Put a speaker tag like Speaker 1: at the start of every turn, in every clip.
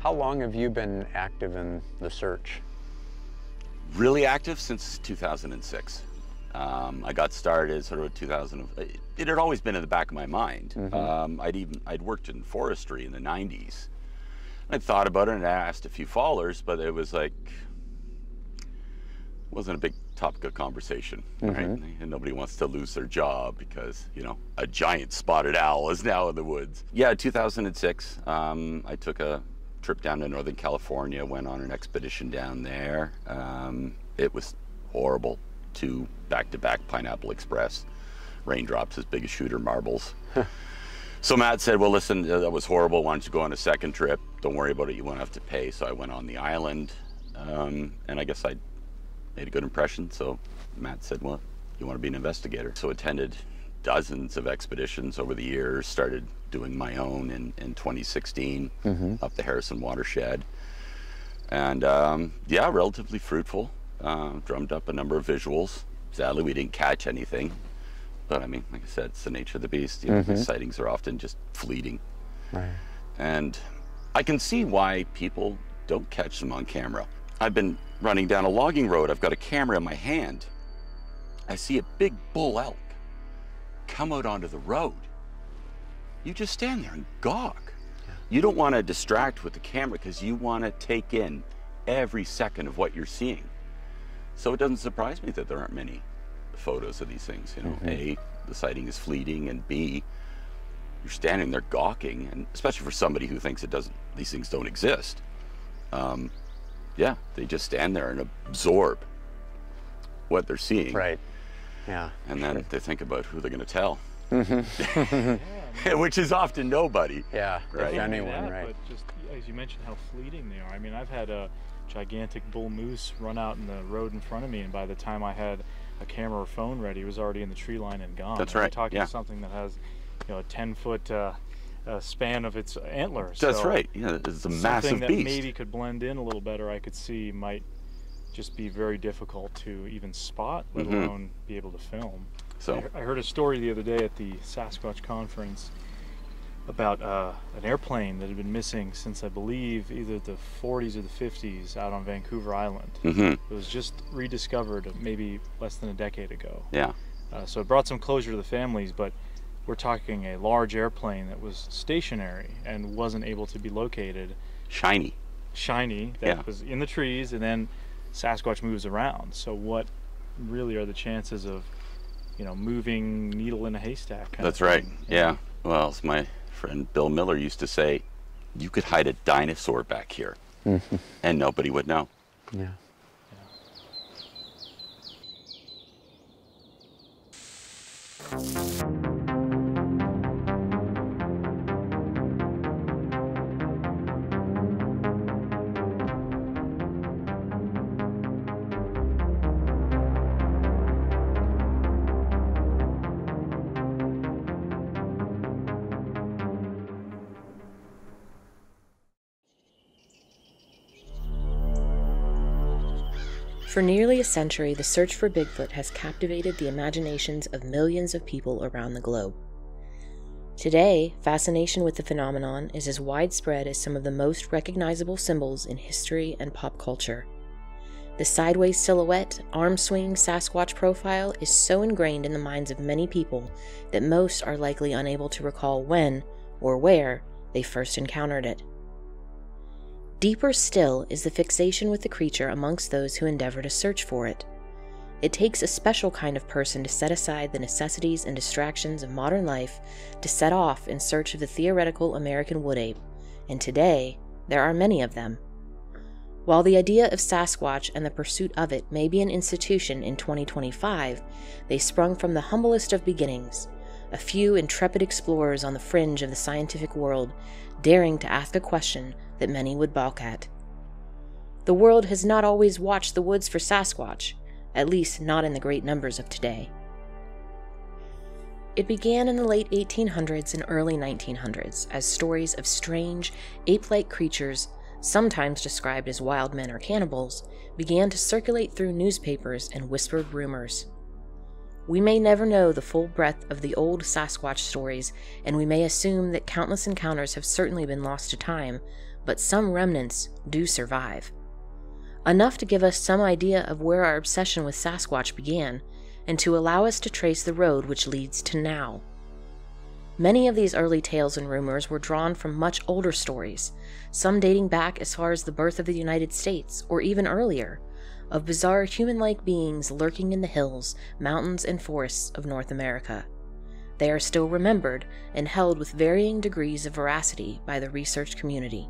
Speaker 1: How long have you been active in the search?
Speaker 2: Really active since 2006. I got started sort of 2000. It had always been in the back of my mind. I'd worked in forestry in the 90s. I'd thought about it and asked a few fallers, but it was like, wasn't a big topic of conversation, right? And nobody wants to lose their job because, you know, a giant spotted owl is now in the woods. Yeah, 2006, I took a trip down to Northern California, went on an expedition down there. It was horrible. 2 back-to-back Pineapple Express, raindrops as big as shooter marbles. So Matt said, well, listen, that was horrible. Why don't you go on a second trip? Don't worry about it, you won't have to pay. So I went on the island, and I guess I made a good impression. So Matt said, well, you want to be an investigator? So attended dozens of expeditions over the years, started doing my own in 2016 up the Harrison watershed. And yeah, relatively fruitful. Drummed up a number of visuals. Sadly, we didn't catch anything. But I mean, like I said, it's the nature of the beast. You know, the sightings are often just fleeting. Right. And I can see why people don't catch them on camera. I've been running down a logging road. I've got a camera in my hand. I see a big bull elk come out onto the road. You just stand there and gawk. Yeah. You don't want to distract with the camera because you want to take in every second of what you're seeing. So it doesn't surprise me that there aren't many photos of these things. You know, A, the sighting is fleeting, and B, you're standing there gawking, and especially for somebody who thinks these things don't exist. Yeah, they just stand there and absorb what they're seeing. Right. Yeah. And then they think about who they're going to tell. Which is often nobody. Yeah, right.
Speaker 3: If anyone, right. But just as you mentioned, how fleeting they are. I mean, I've had a gigantic bull moose run out in the road in front of me, and by the time I had a camera or phone ready, it was already in the tree line and gone.
Speaker 2: That's right.
Speaker 3: We're talking something that has, you know, a 10-foot span of its antlers.
Speaker 2: That's right. Yeah, it's a massive beast.
Speaker 3: Something that maybe could blend in a little better, I could see, might just be very difficult to even spot, let alone be able to film. So I heard a story the other day at the Sasquatch conference about an airplane that had been missing since, I believe, either the 40s or the 50s out on Vancouver Island. It was just rediscovered maybe less than a decade ago. Yeah. So it brought some closure to the families, but we're talking a large airplane that was stationary and wasn't able to be located. Shiny, that was in the trees, and then Sasquatch moves around. So what really are the chances of, you know, moving needle in a haystack?
Speaker 2: That's right. Yeah. Well, as my friend Bill Miller used to say, you could hide a dinosaur back here and nobody would know. Yeah.
Speaker 4: For nearly a century, the search for Bigfoot has captivated the imaginations of millions of people around the globe. Today, fascination with the phenomenon is as widespread as some of the most recognizable symbols in history and pop culture. The sideways silhouette, arm-swinging Sasquatch profile is so ingrained in the minds of many people that most are likely unable to recall when or where they first encountered it. Deeper still is the fixation with the creature amongst those who endeavor to search for it. It takes a special kind of person to set aside the necessities and distractions of modern life to set off in search of the theoretical American wood ape, and today there are many of them. While the idea of Sasquatch and the pursuit of it may be an institution in 2025, they sprung from the humblest of beginnings, a few intrepid explorers on the fringe of the scientific world, daring to ask a question that many would balk at. The world has not always watched the woods for Sasquatch, at least not in the great numbers of today. It began in the late 1800s and early 1900s as stories of strange, ape-like creatures, sometimes described as wild men or cannibals, began to circulate through newspapers and whispered rumors. We may never know the full breadth of the old Sasquatch stories, and we may assume that countless encounters have certainly been lost to time, but some remnants do survive. Enough to give us some idea of where our obsession with Sasquatch began, and to allow us to trace the road which leads to now. Many of these early tales and rumors were drawn from much older stories, some dating back as far as the birth of the United States, or even earlier, of bizarre human-like beings lurking in the hills, mountains, and forests of North America. They are still remembered and held with varying degrees of veracity by the research community.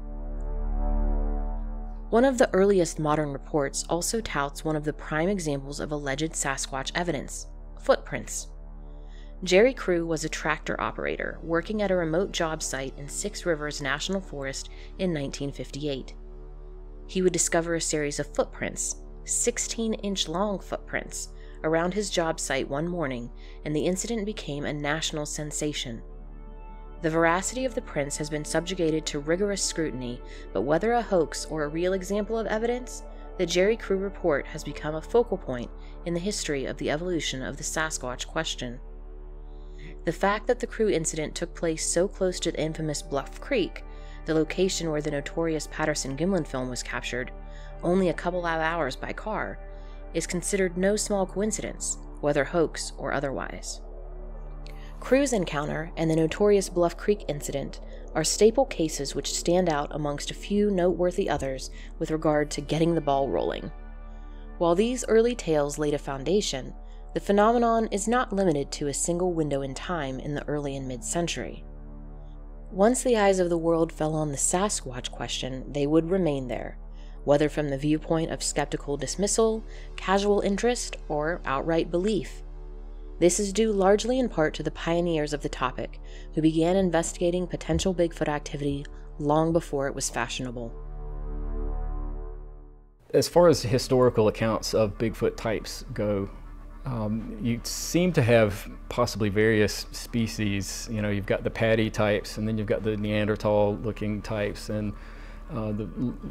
Speaker 4: One of the earliest modern reports also touts one of the prime examples of alleged Sasquatch evidence: footprints. Jerry Crew was a tractor operator working at a remote job site in Six Rivers National Forest in 1958. He would discover a series of footprints, 16-inch long footprints, around his job site one morning, and the incident became a national sensation. The veracity of the prints has been subjugated to rigorous scrutiny, but whether a hoax or a real example of evidence, the Jerry Crew report has become a focal point in the history of the evolution of the Sasquatch question. The fact that the Crew incident took place so close to the infamous Bluff Creek, the location where the notorious Patterson-Gimlin film was captured, only a couple of hours by car, is considered no small coincidence, whether hoax or otherwise. Crew's encounter and the notorious Bluff Creek incident are staple cases which stand out amongst a few noteworthy others with regard to getting the ball rolling. While these early tales laid a foundation, the phenomenon is not limited to a single window in time in the early and mid-century. Once the eyes of the world fell on the Sasquatch question, they would remain there, whether from the viewpoint of skeptical dismissal, casual interest, or outright belief. This is due largely in part to the pioneers of the topic, who began investigating potential Bigfoot activity long before it was fashionable.
Speaker 5: As far as historical accounts of Bigfoot types go, you seem to have possibly various species. You know, you've got the Paddy types, and then you've got the Neanderthal-looking types, and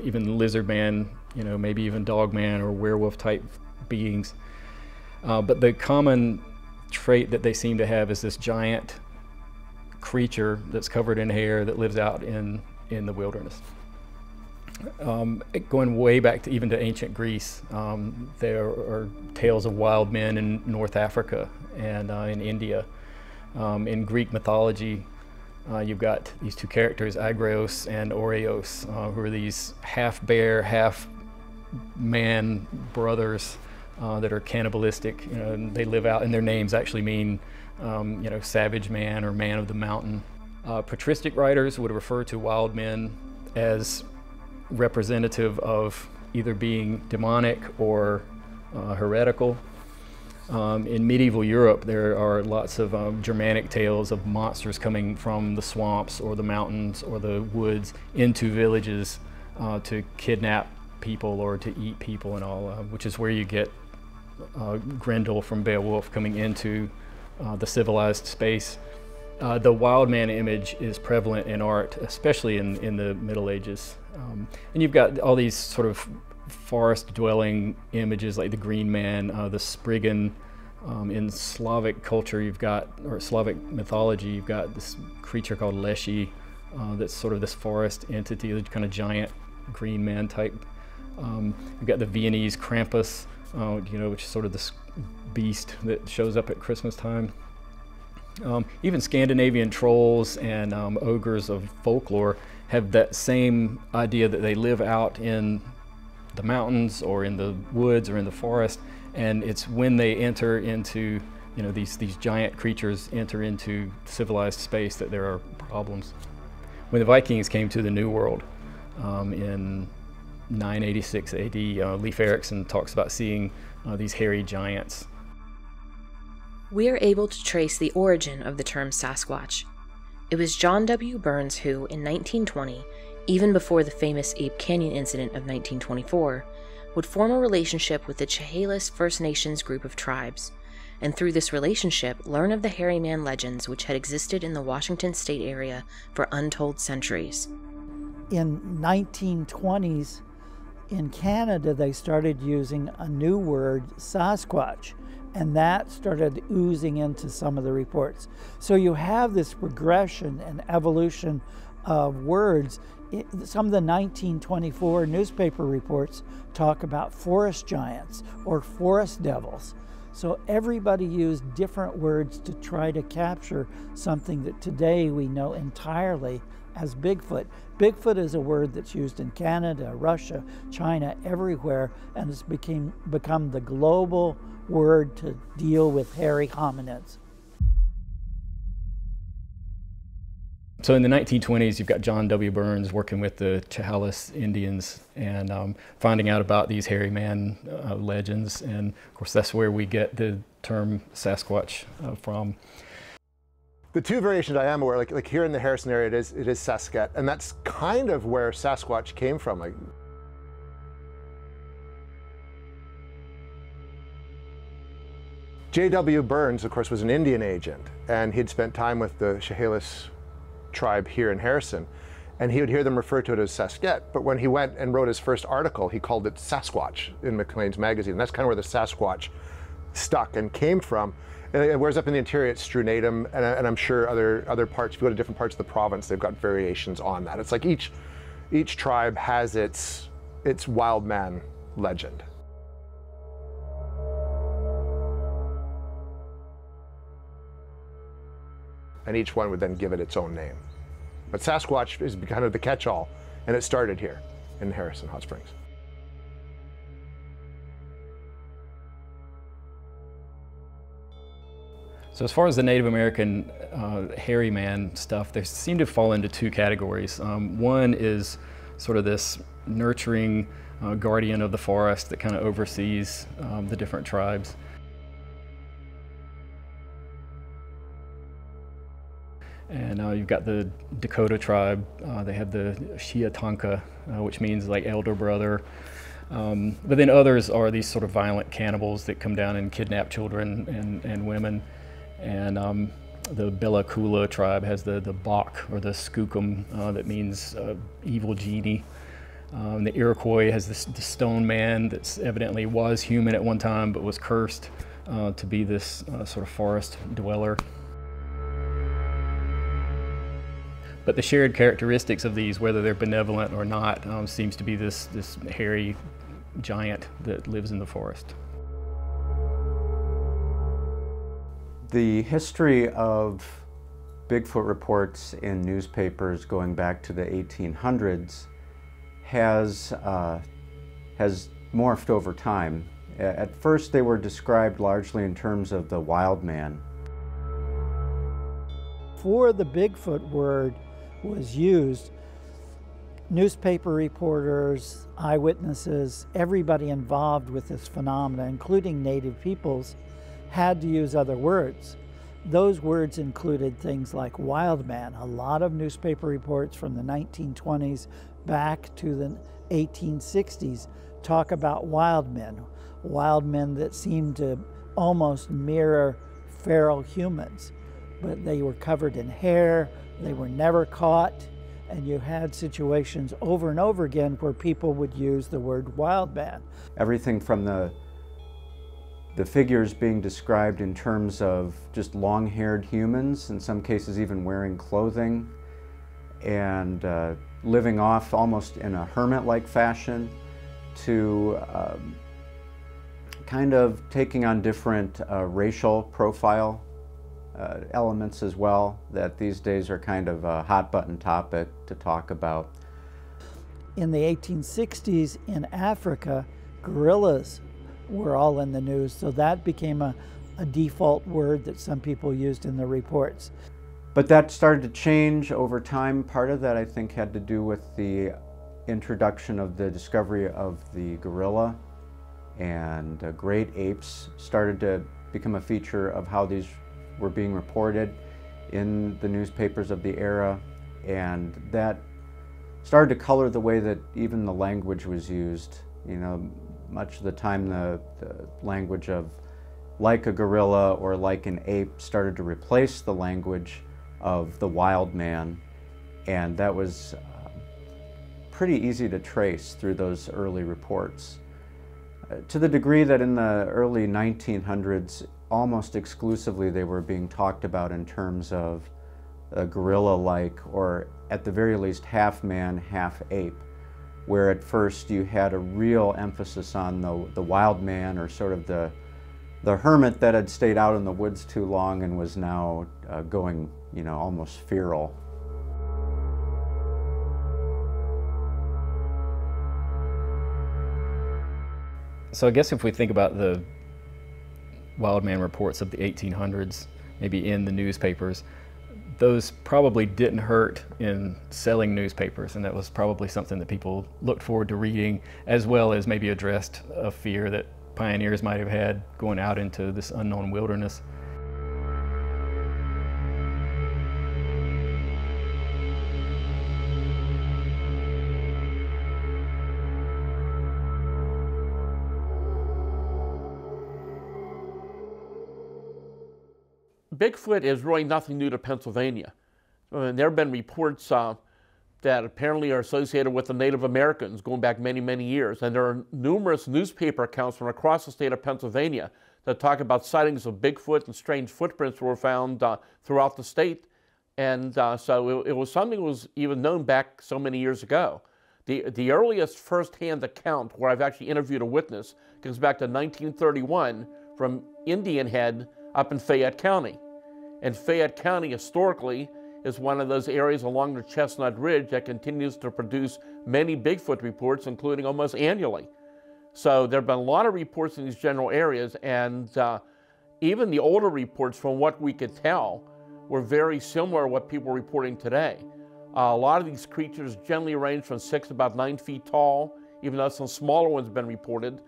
Speaker 5: even lizard man, you know, maybe even dog man or werewolf type beings. But the common trait that they seem to have is this giant creature that's covered in hair that lives out in the wilderness. Going way back to even to ancient Greece, there are tales of wild men in North Africa and in India. In Greek mythology, you've got these two characters, Agreos and Oreos, who are these half-bear, half-man brothers that are cannibalistic. You know, and they live out, and their names actually mean, you know, savage man or man of the mountain. Patristic writers would refer to wild men as representative of either being demonic or heretical. In medieval Europe, there are lots of Germanic tales of monsters coming from the swamps or the mountains or the woods into villages to kidnap people or to eat people and all, which is where you get Grendel from Beowulf coming into the civilized space. The wild man image is prevalent in art, especially in the Middle Ages. And you've got all these sort of forest-dwelling images like the Green Man, the Spriggan. In Slavic culture, you've got, or Slavic mythology, you've got this creature called Leshy, that's sort of this forest entity, the kind of giant green man type. You've got the Viennese Krampus, you know, which is sort of this beast that shows up at Christmas time. Even Scandinavian trolls and ogres of folklore have that same idea that they live out in the mountains or in the woods or in the forest, and it's when they enter into, you know, these giant creatures enter into civilized space that there are problems. When the Vikings came to the New World in 986 AD, Leif Erikson talks about seeing these hairy giants.
Speaker 4: We are able to trace the origin of the term Sasquatch. It was John W. Burns who, in 1920, even before the famous Ape Canyon incident of 1924, would form a relationship with the Chehalis First Nations group of tribes, and through this relationship learn of the hairy man legends which had existed in the Washington state area for untold centuries.
Speaker 6: In 1920s, in Canada, they started using a new word, Sasquatch, and that started oozing into some of the reports. So you have this progression and evolution of words. Some of the 1924 newspaper reports talk about forest giants or forest devils. So everybody used different words to try to capture something that today we know entirely as Bigfoot. Bigfoot is a word that's used in Canada, Russia, China, everywhere, and it's become the global word to deal with hairy hominids.
Speaker 5: So in the 1920s, you've got John W. Burns working with the Chehalis Indians and finding out about these hairy man legends. And of course, that's where we get the term Sasquatch from.
Speaker 7: The two variations I am aware, like here in the Harrison area, it is Sasquatch, and that's kind of where Sasquatch came from. Like, J.W. Burns, of course, was an Indian agent, and he'd spent time with the Chehalis tribe here in Harrison, and he would hear them refer to it as Sasquatch. But when he went and wrote his first article, he called it Sasquatch in Maclean's magazine. And that's kind of where the Sasquatch stuck and came from. And whereas up in the interior, it's strunatum, and I'm sure other parts, if you go to different parts of the province, they've got variations on that. It's like each tribe has its wild man legend. And each one would then give it its own name. But Sasquatch is kind of the catch-all, and it started here in Harrison Hot Springs.
Speaker 5: So as far as the Native American hairy man stuff, they seem to fall into two categories. One is sort of this nurturing guardian of the forest that kind of oversees the different tribes. And you've got the Dakota tribe. They have the Shiatanka, which means like elder brother. But then others are these sort of violent cannibals that come down and kidnap children and women. And the Bella Coola tribe has the Bok or the Skookum that means evil genie. The Iroquois has the stone man that evidently was human at one time but was cursed to be this sort of forest dweller. But the shared characteristics of these, whether they're benevolent or not, seems to be this hairy giant that lives in the forest.
Speaker 8: The history of Bigfoot reports in newspapers going back to the 1800s has morphed over time. At first they were described largely in terms of the wild man.
Speaker 6: Before the Bigfoot word was used, newspaper reporters, eyewitnesses, everybody involved with this phenomena, including native peoples, had to use other words. Those words included things like wild man. A lot of newspaper reports from the 1920s back to the 1860s talk about wild men that seemed to almost mirror feral humans. But they were covered in hair, they were never caught, and you had situations over and over again where people would use the word wild man.
Speaker 8: Everything from the figures being described in terms of just long-haired humans, in some cases even wearing clothing, and living off almost in a hermit-like fashion, to kind of taking on different racial profile elements as well, that these days are kind of a hot button topic to talk about.
Speaker 6: In the 1860s in Africa, gorillas were all in the news, so that became a default word that some people used in the reports.
Speaker 8: But that started to change over time. Part of that, I think, had to do with the introduction of the discovery of the gorilla, and great apes started to become a feature of how these were being reported in the newspapers of the era, and that started to color the way that even the language was used. You know, much of the time the language of like a gorilla or like an ape started to replace the language of the wild man, and that was pretty easy to trace through those early reports. To the degree that in the early 1900s, almost exclusively they were being talked about in terms of a gorilla-like, or at the very least half man, half ape, where at first you had a real emphasis on the wild man, or sort of the hermit that had stayed out in the woods too long and was now going, you know, almost feral.
Speaker 5: So I guess if we think about the wild man reports of the 1800s, maybe in the newspapers, those probably didn't hurt in selling newspapers, and that was probably something that people looked forward to reading, as well as maybe addressed a fear that pioneers might have had going out into this unknown wilderness.
Speaker 9: Bigfoot is really nothing new to Pennsylvania. There have been reports that apparently are associated with the Native Americans going back many, many years. And there are numerous newspaper accounts from across the state of Pennsylvania that talk about sightings of Bigfoot, and strange footprints were found throughout the state. And so it was something that was even known back so many years ago. The earliest first-hand account where I've actually interviewed a witness goes back to 1931 from Indian Head up in Fayette County. And Fayette County historically is one of those areas along the Chestnut Ridge that continues to produce many Bigfoot reports, including almost annually. So there have been a lot of reports in these general areas, and even the older reports, from what we could tell, were very similar to what people are reporting today. A lot of these creatures generally range from 6 to about 9 feet tall, even though some smaller ones have been reported.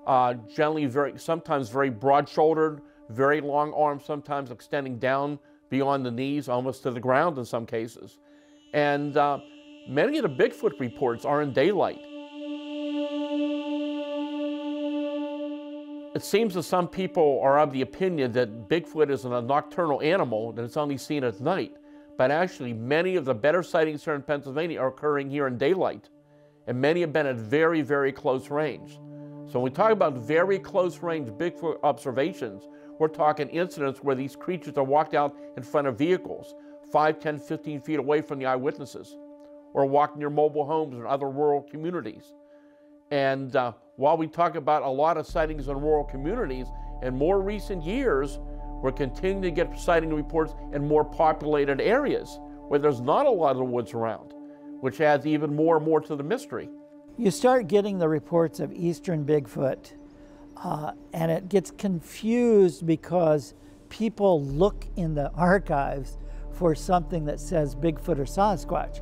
Speaker 9: Generally sometimes very broad-shouldered, very long arms, sometimes extending down beyond the knees, almost to the ground in some cases. And many of the Bigfoot reports are in daylight. It seems that some people are of the opinion that Bigfoot is a nocturnal animal, that it's only seen at night. But actually, many of the better sightings here in Pennsylvania are occurring here in daylight. And many have been at very, very close range. So when we talk about very close range Bigfoot observations, we're talking incidents where these creatures are walked out in front of vehicles 5, 10, 15 feet away from the eyewitnesses, or walk near mobile homes and other rural communities. And while we talk about a lot of sightings in rural communities, in more recent years, we're continuing to get sighting reports in more populated areas where there's not a lot of woods around, which adds even more and more to the mystery.
Speaker 6: You start getting the reports of eastern Bigfoot, and it gets confused because people look in the archives for something that says Bigfoot or Sasquatch.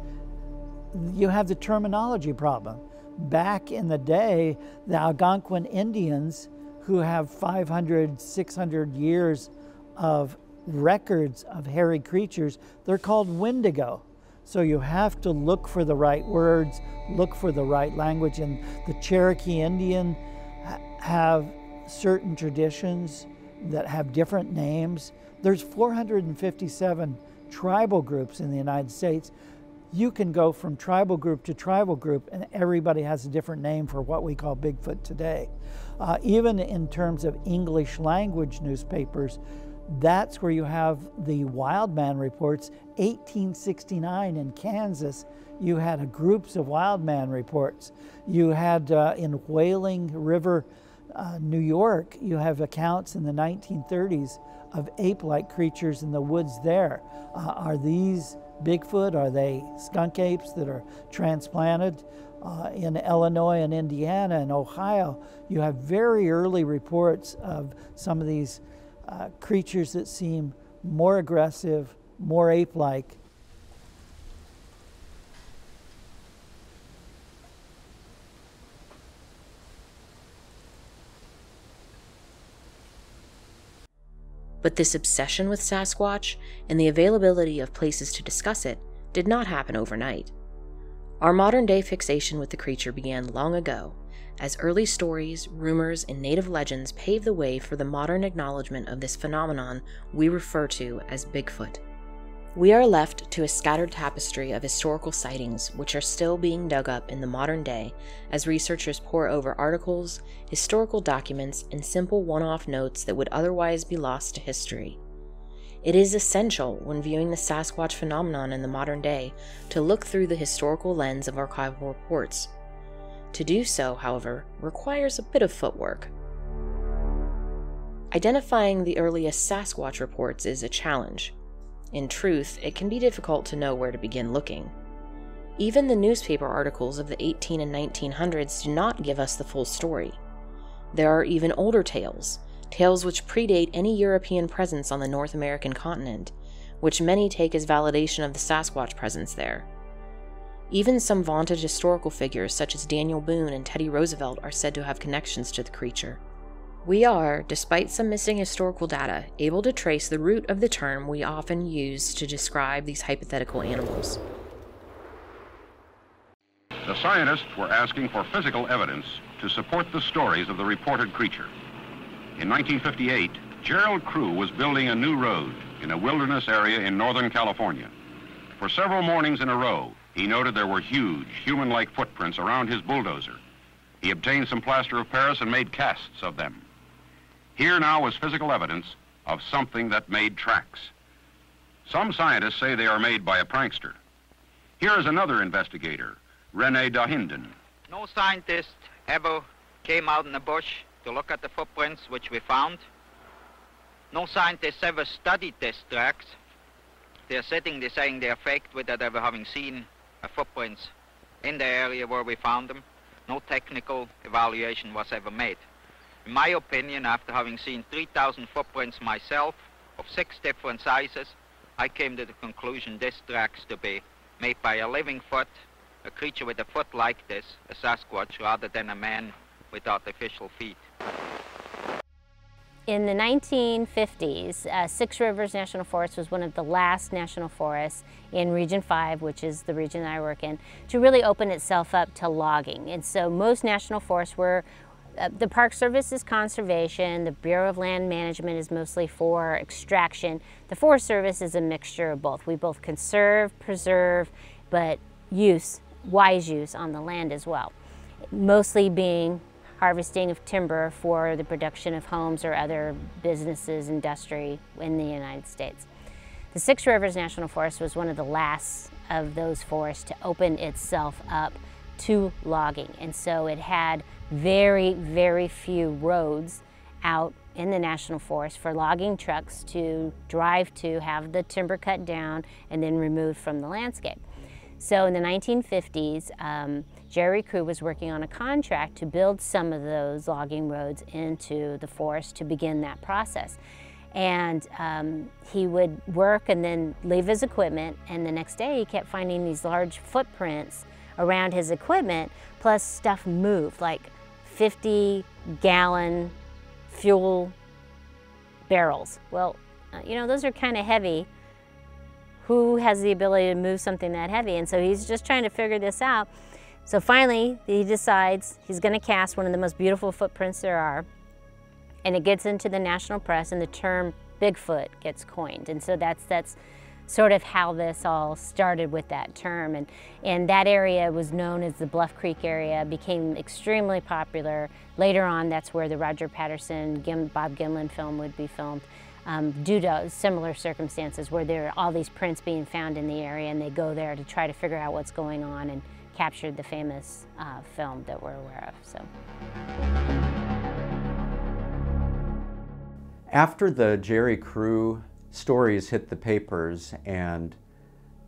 Speaker 6: You have the terminology problem. Back in the day, the Algonquin Indians, who have 500, 600 years of records of hairy creatures, they're called Wendigo. So you have to look for the right words, look for the right language. And the Cherokee Indian have certain traditions that have different names. There's 457 tribal groups in the United States. You can go from tribal group to tribal group, and everybody has a different name for what we call Bigfoot today. Even in terms of English language newspapers, that's where you have the wild man reports. 1869 in Kansas, you had groups of wild man reports. You had in Whaling River, New York, you have accounts in the 1930s of ape-like creatures in the woods there. Are these Bigfoot? Are they skunk apes that are transplanted? In Illinois and Indiana and Ohio, you have very early reports of some of these creatures that seem more aggressive, more ape-like.
Speaker 4: But this obsession with Sasquatch and the availability of places to discuss it did not happen overnight. Our modern-day fixation with the creature began long ago, as early stories, rumors, and native legends paved the way for the modern acknowledgement of this phenomenon we refer to as Bigfoot. We are left to a scattered tapestry of historical sightings which are still being dug up in the modern day as researchers pore over articles, historical documents, and simple one-off notes that would otherwise be lost to history. It is essential when viewing the Sasquatch phenomenon in the modern day to look through the historical lens of archival reports. To do so, however, requires a bit of footwork. Identifying the earliest Sasquatch reports is a challenge. In truth, it can be difficult to know where to begin looking. Even the newspaper articles of the 1800s and 1900s do not give us the full story. There are even older tales which predate any European presence on the North American continent, which many take as validation of the Sasquatch presence there. Even some vaunted historical figures such as Daniel Boone and Teddy Roosevelt are said to have connections to the creature. We are, despite some missing historical data, able to trace the root of the term we often use to describe these hypothetical animals.
Speaker 10: The scientists were asking for physical evidence to support the stories of the reported creature. In 1958, Gerald Crew was building a new road in a wilderness area in Northern California. For several mornings in a row, he noted there were huge, human-like footprints around his bulldozer. He obtained some plaster of Paris and made casts of them. Here now was physical evidence of something that made tracks. Some scientists say they are made by a prankster. Here is another investigator, René Dahinden.
Speaker 11: No scientist ever came out in the bush to look at the footprints which we found. No scientists ever studied these tracks. They're sitting there saying they're faked without ever having seen footprints in the area where we found them. No technical evaluation was ever made. In my opinion, after having seen 3,000 footprints myself of 6 different sizes, I came to the conclusion this tracks to be made by a living foot, a creature with a foot like this, a Sasquatch, rather than a man with artificial feet.
Speaker 12: In the 1950s, Six Rivers National Forest was one of the last national forests in Region 5, which is the region that I work in, to really open itself up to logging. And so most national forests were, the Park Service is conservation, the Bureau of Land Management is mostly for extraction. The Forest Service is a mixture of both. We both conserve, preserve, but use, wise use on the land as well. Mostly being harvesting of timber for the production of homes or other businesses, industry in the United States. The Six Rivers National Forest was one of the last of those forests to open itself up to logging. And so it had very, very few roads out in the National Forest for logging trucks to drive to, have the timber cut down, and then removed from the landscape. So in the 1950s, Jerry Crew was working on a contract to build some of those logging roads into the forest to begin that process. And he would work and then leave his equipment, and the next day he kept finding these large footprints around his equipment, plus stuff moved, like 50-gallon fuel barrels. Well, you know, those are kind of heavy. Who has the ability to move something that heavy? And so he's just trying to figure this out. So finally, he decides he's going to cast one of the most beautiful footprints there are, and it gets into the national press, and the term Bigfoot gets coined. And so that's sort of how this all started with that term. And that area was known as the Bluff Creek area, became extremely popular. Later on, that's where the Roger Patterson, Bob Gimlin film would be filmed. Due to similar circumstances where there are all these prints being found in the area, and they go there to try to figure out what's going on and captured the famous film that we're aware of. So.
Speaker 8: After the Jerry Crew stories hit the papers, and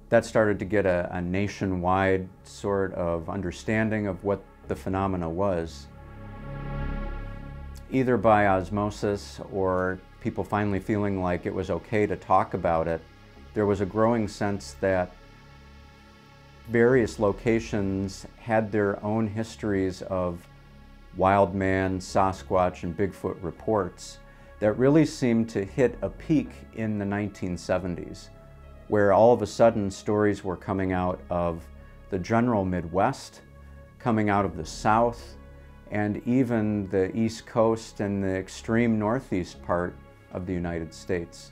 Speaker 8: that started to get a nationwide sort of understanding of what the phenomena was, either by osmosis or people finally feeling like it was okay to talk about it, there was a growing sense that various locations had their own histories of wild man, Sasquatch, and Bigfoot reports that really seemed to hit a peak in the 1970s, where all of a sudden stories were coming out of the general Midwest, coming out of the South, and even the East Coast and the extreme Northeast part of the United States.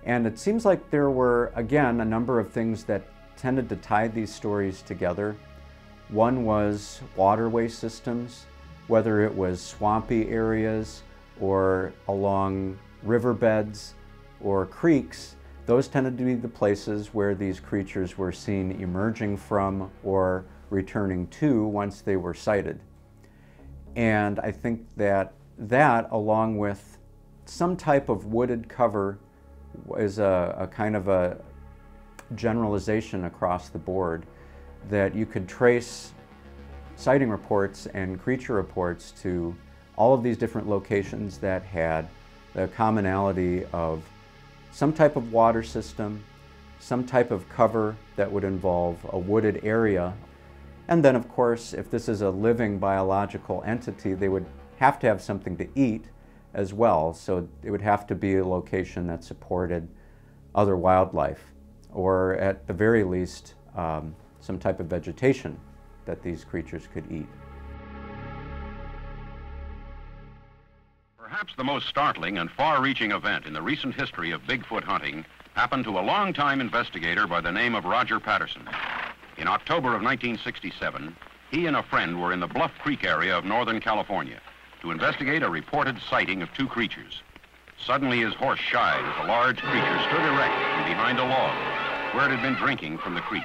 Speaker 8: And it seems like there were, again, a number of things that tended to tie these stories together. One was waterway systems, whether it was swampy areas or along riverbeds or creeks those tended to be the places where these creatures were seen emerging from or returning to once they were sighted. And I think that along with some type of wooded cover, is a kind of a generalization across the board, that you could trace sighting reports and creature reports to all of these different locations that had the commonality of some type of water system, some type of cover that would involve a wooded area. And then, of course, if this is a living biological entity, they would have to have something to eat as well. So it would have to be a location that supported other wildlife, or at the very least, some type of vegetation that these creatures could eat.
Speaker 10: Perhaps the most startling and far-reaching event in the recent history of Bigfoot hunting happened to a long-time investigator by the name of Roger Patterson. In October of 1967, he and a friend were in the Bluff Creek area of Northern California to investigate a reported sighting of two creatures. Suddenly his horse shied as a large creature stood erect from behind a log where it had been drinking from the creek.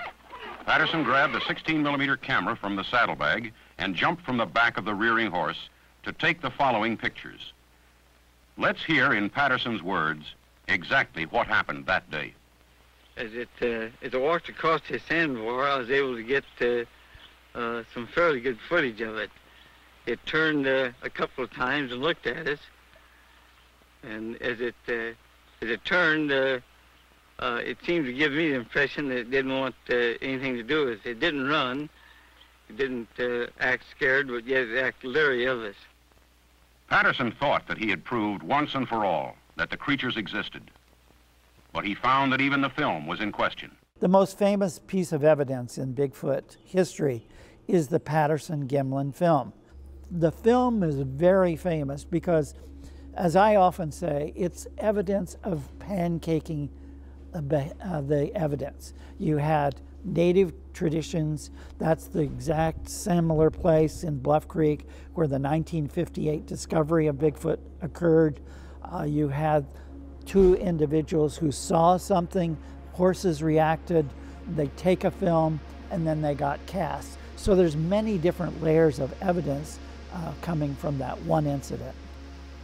Speaker 10: Patterson grabbed a 16mm camera from the saddlebag and jumped from the back of the rearing horse to take the following pictures. Let's hear in Patterson's words exactly what happened that day.
Speaker 13: As I walked across the sandbar, I was able to get some fairly good footage of it. It turned a couple of times and looked at us, and as it turned, it seemed to give me the impression that it didn't want anything to do with it. It didn't run, it didn't act scared, but yet it acted leery of us.
Speaker 10: Patterson thought that he had proved once and for all that the creatures existed, but he found that even the film was in question.
Speaker 6: The most famous piece of evidence in Bigfoot history is the Patterson-Gimlin film. The film is very famous because, as I often say, it's evidence of pancaking the evidence. You had native traditions. That's the exact similar place in Bluff Creek where the 1958 discovery of Bigfoot occurred. You had two individuals who saw something, horses reacted, they take a film, and then they got cast. So there's many different layers of evidence coming from that one incident.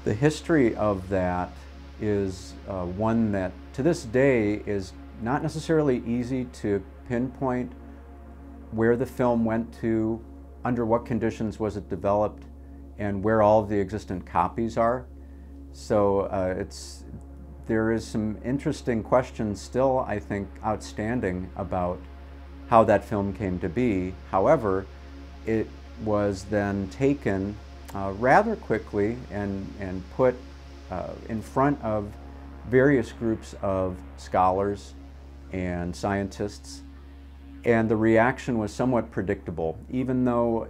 Speaker 8: The history of that is one that to this day is not necessarily easy to pinpoint where the film went to, under what conditions was it developed, and where all of the existent copies are. So there is some interesting questions still, I think, outstanding about how that film came to be. However, it was then taken rather quickly and put in front of various groups of scholars and scientists, and the reaction was somewhat predictable. Even though,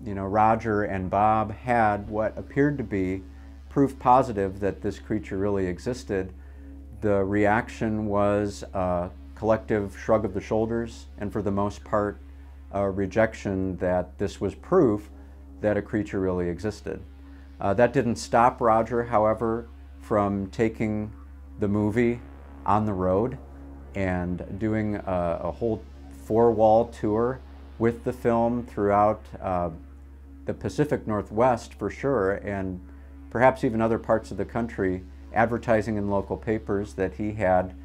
Speaker 8: you know, Roger and Bob had what appeared to be proof positive that this creature really existed, the reaction was a collective shrug of the shoulders, and for the most part, a rejection that this was proof that a creature really existed. That didn't stop Roger, however, from taking the movie on the road and doing a whole four-wall tour with the film throughout the Pacific Northwest for sure, and perhaps even other parts of the country, advertising in local papers that he had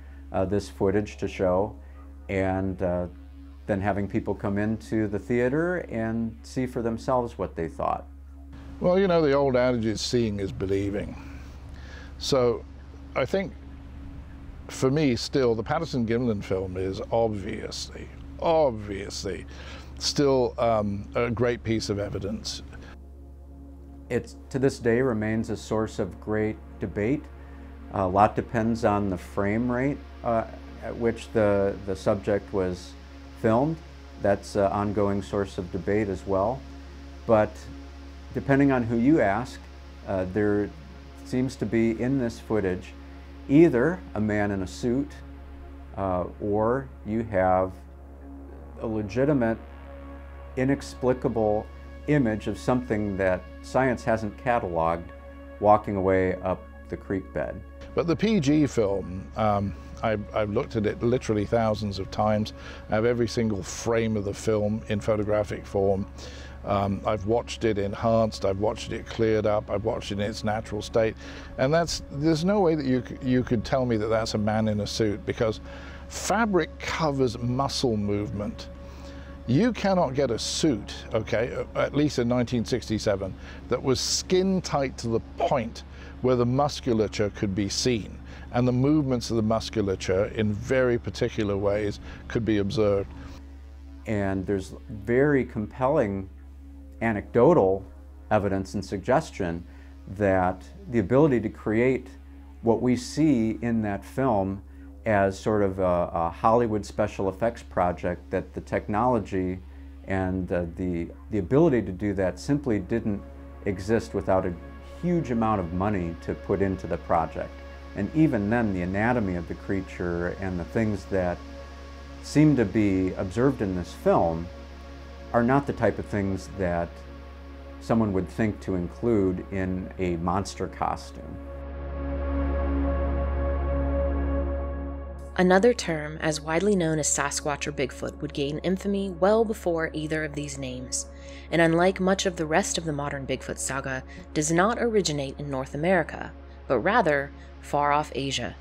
Speaker 8: this footage to show, and then having people come into the theater and see for themselves what they thought.
Speaker 14: Well, you know, the old adage is seeing is believing. So I think for me still, the Patterson-Gimlin film is obviously still a great piece of evidence.
Speaker 8: It, to this day, remains a source of great debate. A lot depends on the frame rate at which the subject was filmed. That's an ongoing source of debate as well. But depending on who you ask, there seems to be in this footage either a man in a suit or you have a legitimate, inexplicable image of something that science hasn't cataloged walking away up the creek bed.
Speaker 14: But the PG film I've looked at it literally thousands of times. I have every single frame of the film in photographic form. I've watched it enhanced, I've watched it cleared up, I've watched it in its natural state. And there's no way that you could tell me that that's a man in a suit, because fabric covers muscle movement. You cannot get a suit, okay, at least in 1967, that was skin tight to the point where the musculature could be seen, and the movements of the musculature in very particular ways could be observed.
Speaker 8: And there's very compelling anecdotal evidence and suggestion that the ability to create what we see in that film as sort of a Hollywood special effects project, that the technology and the ability to do that simply didn't exist without a huge amount of money to put into the project. And even then, the anatomy of the creature and the things that seem to be observed in this film are not the type of things that someone would think to include in a monster costume.
Speaker 4: Another term, as widely known as Sasquatch or Bigfoot, would gain infamy well before either of these names, and unlike much of the rest of the modern Bigfoot saga, does not originate in North America, but rather far off Asia.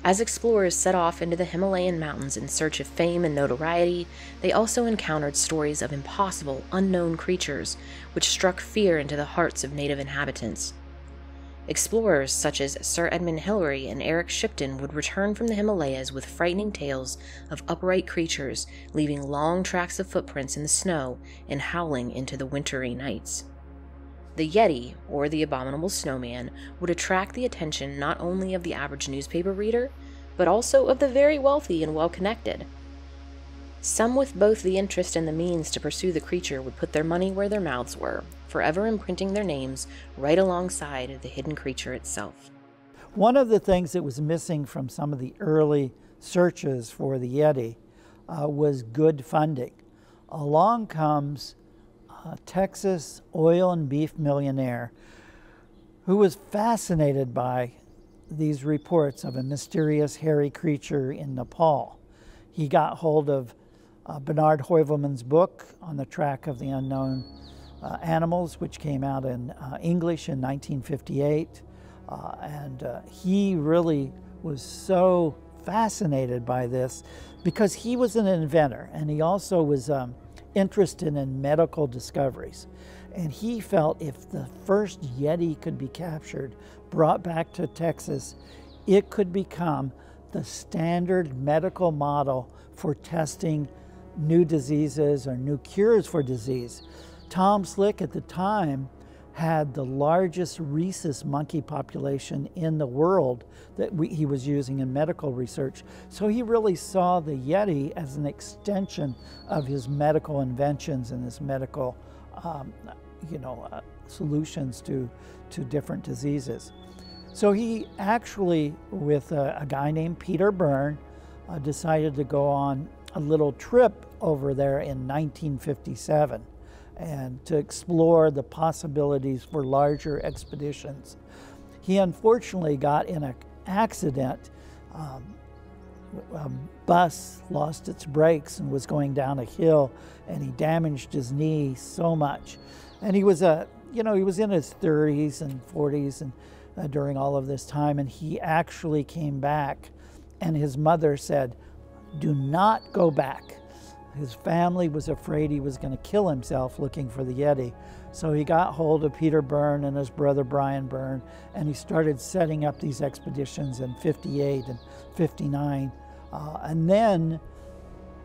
Speaker 4: As explorers set off into the Himalayan mountains in search of fame and notoriety, they also encountered stories of impossible, unknown creatures, which struck fear into the hearts of native inhabitants. Explorers such as Sir Edmund Hillary and Eric Shipton would return from the Himalayas with frightening tales of upright creatures, leaving long tracks of footprints in the snow and howling into the wintry nights. The Yeti, or the abominable snowman, would attract the attention not only of the average newspaper reader, but also of the very wealthy and well-connected. Some with both the interest and the means to pursue the creature would put their money where their mouths were, forever imprinting their names right alongside the hidden creature itself.
Speaker 6: One of the things that was missing from some of the early searches for the Yeti was good funding. Along comes a Texas oil and beef millionaire who was fascinated by these reports of a mysterious hairy creature in Nepal. He got hold of Bernard Heuvelmann's book, On the Track of the Unknown Animals, which came out in English in 1958. And he really was so fascinated by this because he was an inventor, and he also was interested in medical discoveries. And he felt if the first Yeti could be captured, brought back to Texas, it could become the standard medical model for testing new diseases or new cures for disease. Tom Slick at the time had the largest rhesus monkey population in the world that he was using in medical research. So he really saw the Yeti as an extension of his medical inventions and his medical solutions to different diseases. So he actually, with a guy named Peter Byrne, decided to go on a little trip over there in 1957 and to explore the possibilities for larger expeditions. He unfortunately got in an accident. A bus lost its brakes and was going down a hill, and he damaged his knee so much. And he was he was in his 30s and 40s and during all of this time, and he actually came back, and his mother said, "Do not go back." His family was afraid he was going to kill himself looking for the Yeti. So he got hold of Peter Byrne and his brother Brian Byrne, and he started setting up these expeditions in 58 and 59. And then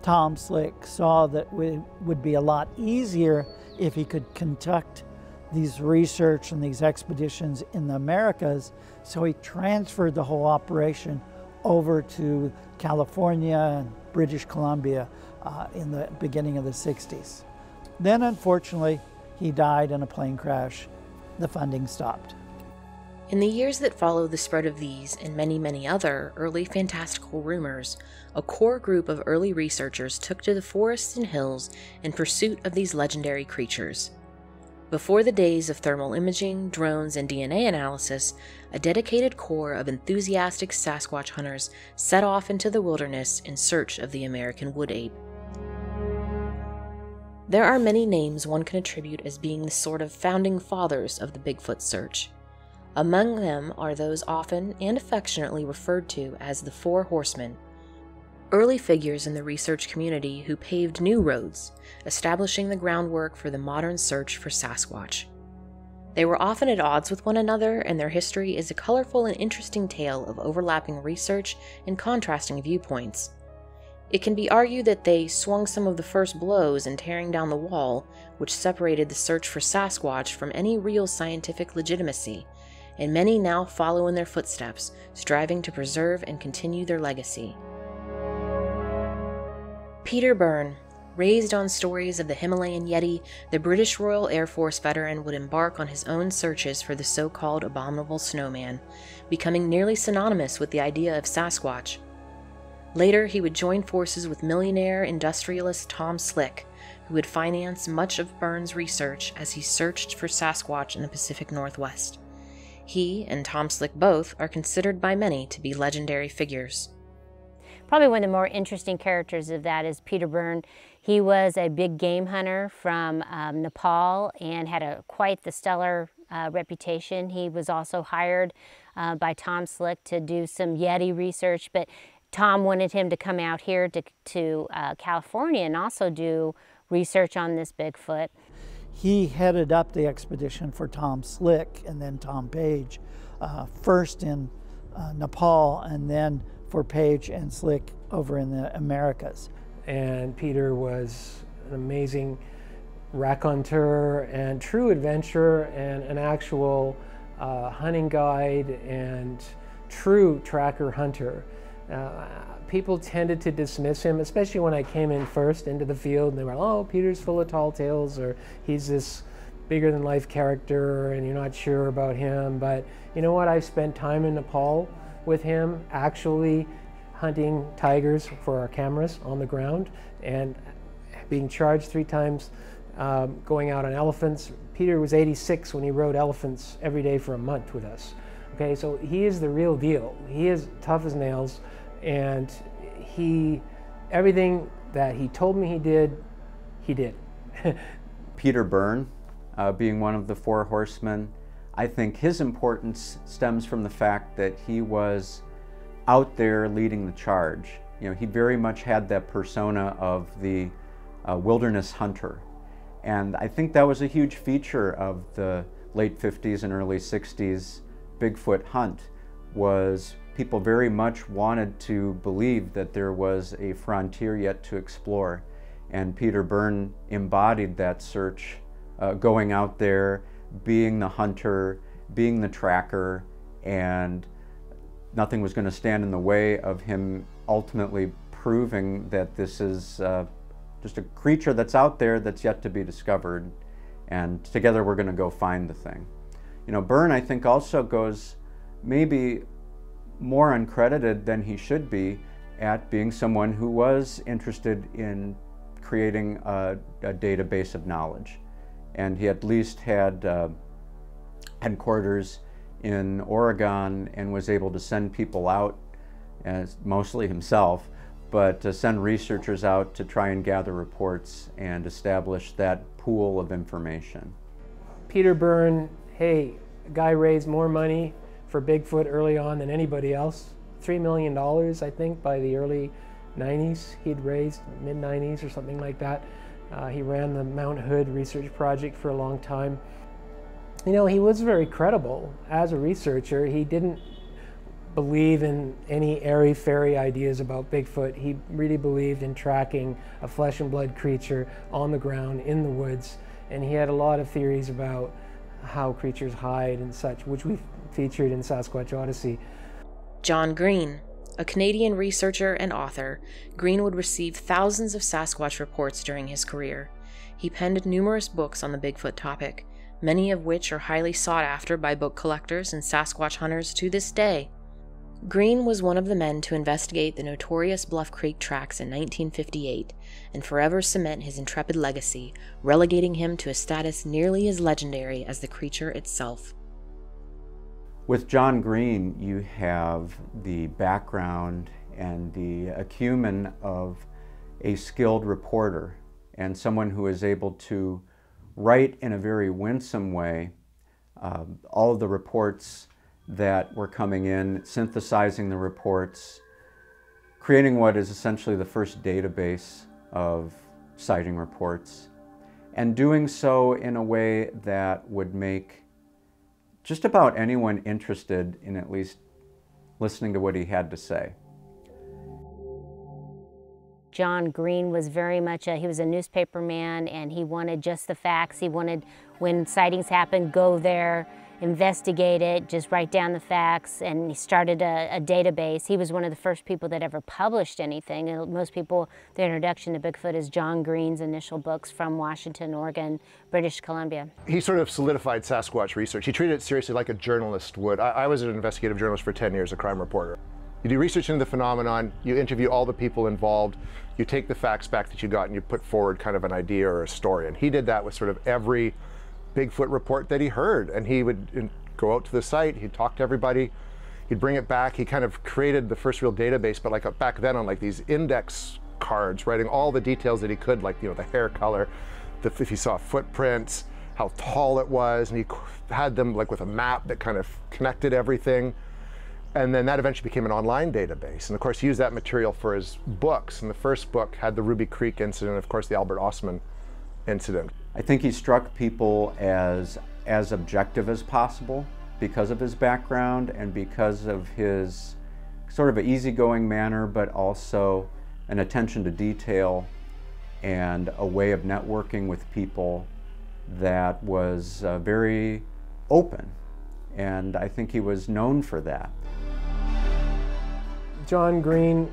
Speaker 6: Tom Slick saw that it would be a lot easier if he could conduct these research and these expeditions in the Americas. So he transferred the whole operation over to California and British Columbia in the beginning of the 60s. Then, unfortunately, he died in a plane crash. The funding stopped.
Speaker 4: In the years that followed the spread of these and many, many other early fantastical rumors, a core group of early researchers took to the forests and hills in pursuit of these legendary creatures. Before the days of thermal imaging, drones, and DNA analysis, a dedicated corps of enthusiastic Sasquatch hunters set off into the wilderness in search of the American wood ape. There are many names one can attribute as being the sort of founding fathers of the Bigfoot search. Among them are those often and affectionately referred to as the Four Horsemen, early figures in the research community who paved new roads, establishing the groundwork for the modern search for Sasquatch. They were often at odds with one another, and their history is a colorful and interesting tale of overlapping research and contrasting viewpoints. It can be argued that they swung some of the first blows in tearing down the wall which separated the search for Sasquatch from any real scientific legitimacy, and many now follow in their footsteps, striving to preserve and continue their legacy. Peter Byrne. Raised on stories of the Himalayan Yeti, the British Royal Air Force veteran would embark on his own searches for the so-called abominable snowman, becoming nearly synonymous with the idea of Sasquatch. Later, he would join forces with millionaire industrialist Tom Slick, who would finance much of Byrne's research as he searched for Sasquatch in the Pacific Northwest. He and Tom Slick both are considered by many to be legendary figures.
Speaker 12: Probably one of the more interesting characters of that is Peter Byrne. He was a big game hunter from Nepal and had quite the stellar reputation. He was also hired by Tom Slick to do some Yeti research, but Tom wanted him to come out here to California and also do research on this Bigfoot.
Speaker 6: He headed up the expedition for Tom Slick and then Tom Page, first in Nepal and then for Page and Slick over in the Americas.
Speaker 15: And Peter was an amazing raconteur and true adventurer and an actual hunting guide and true tracker hunter. People tended to dismiss him, especially when I came in first into the field and they were, oh, Peter's full of tall tales, or he's this bigger than life character and you're not sure about him. But you know what? I've spent time in Nepal with him actually hunting tigers for our cameras on the ground and being charged 3 times going out on elephants. Peter was 86 when he rode elephants every day for a month with us. Okay, so he is the real deal. He is tough as nails, and everything that he told me he did, he did.
Speaker 8: Peter Byrne, being one of the Four Horsemen, I think his importance stems from the fact that he was out there leading the charge. You know, he very much had that persona of the wilderness hunter. And I think that was a huge feature of the late 50s and early 60s Bigfoot hunt, was people very much wanted to believe that there was a frontier yet to explore. And Peter Byrne embodied that search, going out there, being the hunter, being the tracker, and nothing was going to stand in the way of him ultimately proving that this is just a creature that's out there that's yet to be discovered, and together we're going to go find the thing. You know, Byrne, I think, also goes maybe more uncredited than he should be at being someone who was interested in creating a database of knowledge. And he at least had headquarters in Oregon and was able to send people out, mostly himself, but to send researchers out to try and gather reports and establish that pool of information.
Speaker 15: Peter Byrne, hey, a guy raised more money for Bigfoot early on than anybody else. $3 million, I think, by the early 90s he'd raised, mid-90s or something like that. He ran the Mount Hood research project for a long time. You know, he was very credible as a researcher. He didn't believe in any airy-fairy ideas about Bigfoot. He really believed in tracking a flesh and blood creature on the ground in the woods, and he had a lot of theories about how creatures hide and such, which we featured in Sasquatch Odyssey.
Speaker 4: John Green. A Canadian researcher and author, Green would receive thousands of Sasquatch reports during his career. He penned numerous books on the Bigfoot topic, many of which are highly sought after by book collectors and Sasquatch hunters to this day. Green was one of the men to investigate the notorious Bluff Creek tracks in 1958 and forever cement his intrepid legacy, relegating him to a status nearly as legendary as the creature itself.
Speaker 8: With John Green, you have the background and the acumen of a skilled reporter and someone who is able to write in a very winsome way all of the reports that were coming in, synthesizing the reports, creating what is essentially the first database of sighting reports, and doing so in a way that would make just about anyone interested in at least listening to what he had to say.
Speaker 12: John Green was very much he was a newspaper man, and he wanted just the facts. He wanted, when sightings happen, go there, investigate it, just write down the facts, and he started a database. He was one of the first people that ever published anything. And most people, their introduction to Bigfoot is John Green's initial books from Washington, Oregon, British Columbia.
Speaker 7: He sort of solidified Sasquatch research. He treated it seriously like a journalist would. I was an investigative journalist for 10 years, a crime reporter. You do research into the phenomenon, you interview all the people involved, you take the facts back that you got and you put forward kind of an idea or a story. And he did that with sort of every Bigfoot report that he heard. And he would go out to the site, he'd talk to everybody, he'd bring it back. He kind of created the first real database, but like back then on like these index cards, writing all the details that he could, like, you know, the hair color, if he saw footprints, how tall it was, and he had them like with a map that kind of connected everything. And then that eventually became an online database. And of course, he used that material for his books. And the first book had the Ruby Creek incident, of course, the Albert Osman incident.
Speaker 8: I think he struck people as objective as possible because of his background and because of his sort of an easygoing manner, but also an attention to detail and a way of networking with people that was very open. And I think he was known for that.
Speaker 15: John Green,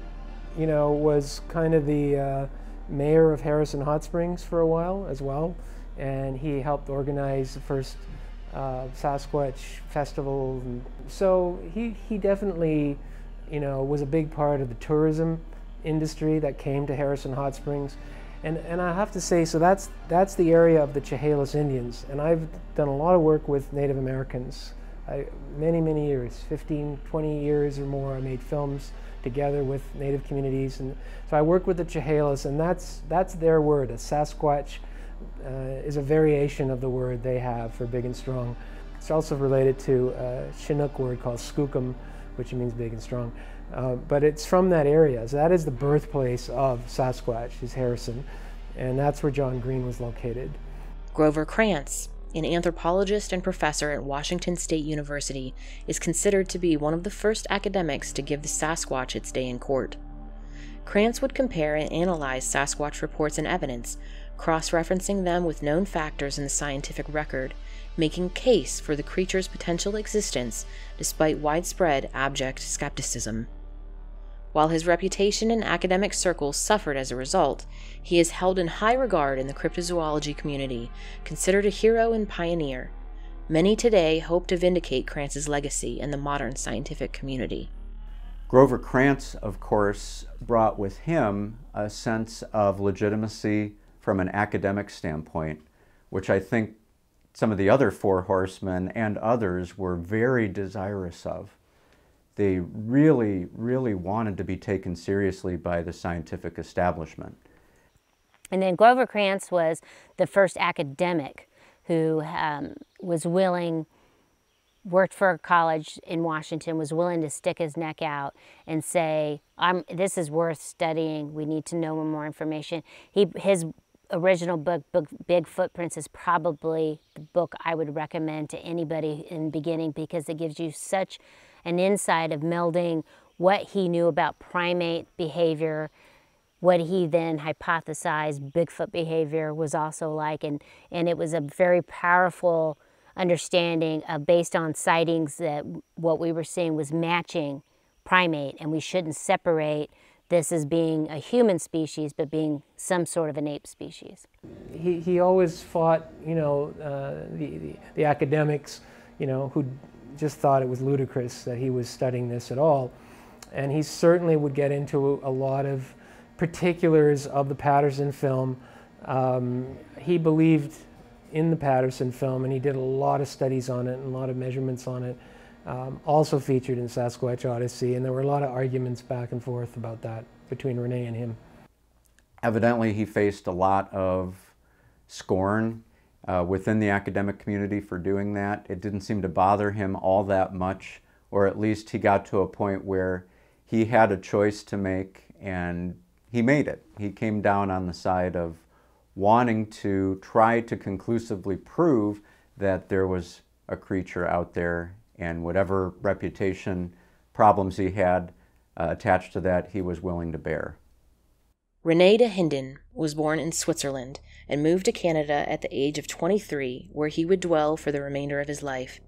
Speaker 15: you know, was kind of the mayor of Harrison Hot Springs for a while as well, and he helped organize the first Sasquatch festival. And so he definitely, you know, was a big part of the tourism industry that came to Harrison Hot Springs. And I have to say, so that's the area of the Chehalis Indians, and I've done a lot of work with Native Americans. Many years, 15, 20 years or more, I made films together with Native communities. And so I work with the Chehalis, and that's their word. A Sasquatch is a variation of the word they have for big and strong. It's also related to a Chinook word called skookum, which means big and strong. But it's from that area. So that is the birthplace of Sasquatch, is Harrison. And that's where John Green was located.
Speaker 4: Grover Krantz, an anthropologist and professor at Washington State University, is considered to be one of the first academics to give the Sasquatch its day in court. Krantz would compare and analyze Sasquatch reports and evidence, cross-referencing them with known factors in the scientific record, making case for the creature's potential existence despite widespread abject skepticism. While his reputation in academic circles suffered as a result, he is held in high regard in the cryptozoology community, considered a hero and pioneer. Many today hope to vindicate Krantz's legacy in the modern scientific community.
Speaker 8: Grover Krantz, of course, brought with him a sense of legitimacy from an academic standpoint, which I think some of the other Four Horsemen and others were very desirous of. They really wanted to be taken seriously by the scientific establishment.
Speaker 12: And then Grover Krantz was the first academic who was willing, worked for a college in Washington, was willing to stick his neck out and say, this is worth studying, we need to know more information. His original book, Big Footprints, is probably the book I would recommend to anybody in the beginning, because it gives you such an insight of melding what he knew about primate behavior, what he then hypothesized Bigfoot behavior was also like, and it was a very powerful understanding of, based on sightings, that what we were seeing was matching primate, and we shouldn't separate this as being a human species, but being some sort of an ape species.
Speaker 15: He always fought, you know, the academics, you know, who just thought it was ludicrous that he was studying this at all. And he certainly would get into a lot of particulars of the Patterson film. He believed in the Patterson film, and he did a lot of studies on it and a lot of measurements on it. Also featured in Sasquatch Odyssey, and there were a lot of arguments back and forth about that between Rene and him.
Speaker 8: Evidently, he faced a lot of scorn within the academic community for doing that. It didn't seem to bother him all that much, or at least he got to a point where he had a choice to make, and he made it. He came down on the side of wanting to try to conclusively prove that there was a creature out there, and whatever reputation problems he had attached to that, he was willing to bear.
Speaker 4: Rene de Hinden was born in Switzerland and moved to Canada at the age of 23, where he would dwell for the remainder of his life.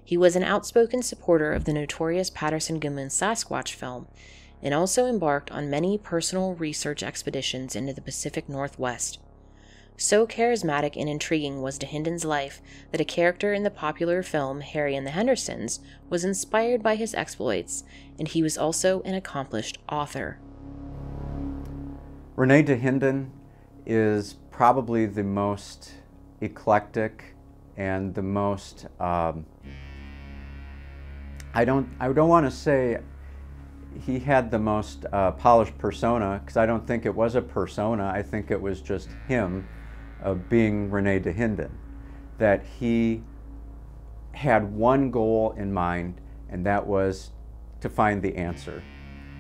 Speaker 4: He was an outspoken supporter of the notorious Patterson-Gimlin Sasquatch film, and also embarked on many personal research expeditions into the Pacific Northwest. So charismatic and intriguing was de Hinden's life that a character in the popular film Harry and the Hendersons was inspired by his exploits, and he was also an accomplished author.
Speaker 8: Rene de Hinden is probably the most eclectic and the most, I don't want to say he had the most polished persona, because I don't think it was a persona. I think it was just him being Rene de Hinden, that he had one goal in mind, and that was to find the answer,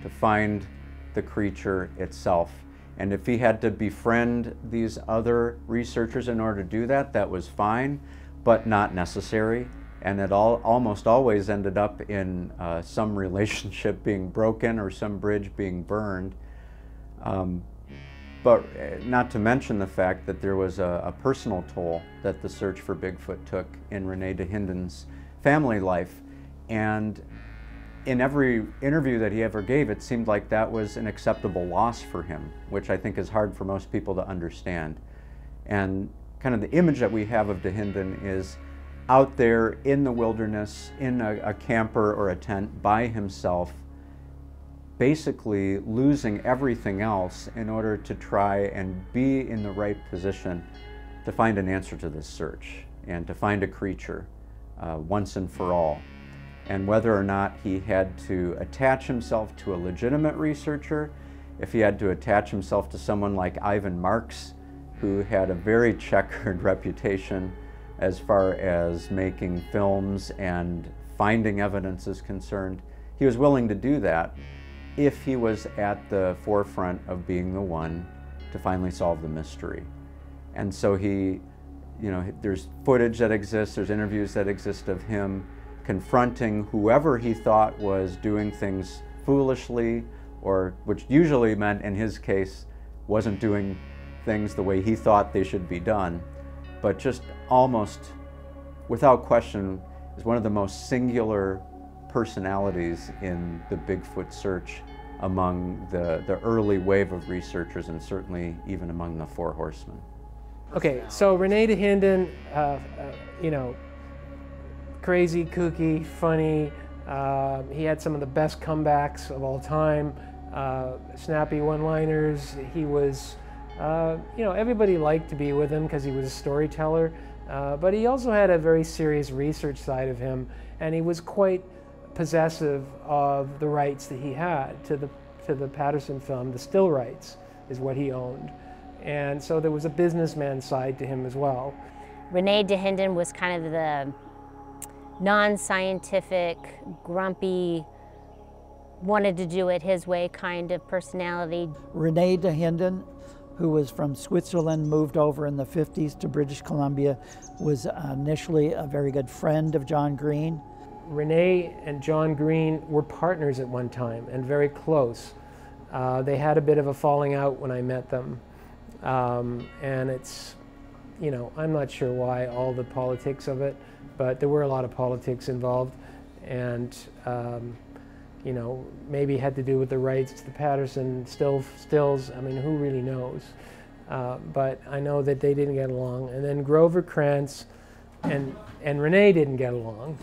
Speaker 8: to find the creature itself. And if he had to befriend these other researchers in order to do that, that was fine, but not necessary. And it almost always ended up in some relationship being broken or some bridge being burned. But not to mention the fact that there was a personal toll that the search for Bigfoot took in Rene de Hinden's family life. And in every interview that he ever gave, it seemed like that was an acceptable loss for him, which I think is hard for most people to understand. And kind of the image that we have of de Hinden is out there in the wilderness, in a camper or a tent by himself, basically losing everything else in order to try and be in the right position to find an answer to this search and to find a creature once and for all. And whether or not he had to attach himself to a legitimate researcher, if he had to attach himself to someone like Ivan Marks, who had a very checkered reputation as far as making films and finding evidence is concerned, he was willing to do that if he was at the forefront of being the one to finally solve the mystery. And so he, there's footage that exists, there's interviews that exist of him confronting whoever he thought was doing things foolishly, or which usually meant in his case wasn't doing things the way he thought they should be done, but just almost without question is one of the most singular personalities in the Bigfoot search among the early wave of researchers, and certainly even among the Four Horsemen.
Speaker 15: Okay, so Rene de Hinden, crazy, kooky, funny. He had some of the best comebacks of all time, snappy one-liners. He was, everybody liked to be with him because he was a storyteller, but he also had a very serious research side of him, and he was quite possessive of the rights that he had to the Patterson film. The still rights is what he owned, and so there was a businessman side to him as well.
Speaker 12: Rene de Hinden was kind of the non-scientific, grumpy, wanted to do it his way kind of personality.
Speaker 6: Rene de Hinden, who was from Switzerland, moved over in the 50s to British Columbia, was initially a very good friend of John Green.
Speaker 15: Rene and John Green were partners at one time and very close. They had a bit of a falling out when I met them. And it's, I'm not sure why, all the politics of it, but there were a lot of politics involved, and maybe it had to do with the rights to the Patterson stills. I mean, who really knows? But I know that they didn't get along. And then Grover Krantz And Renee didn't get along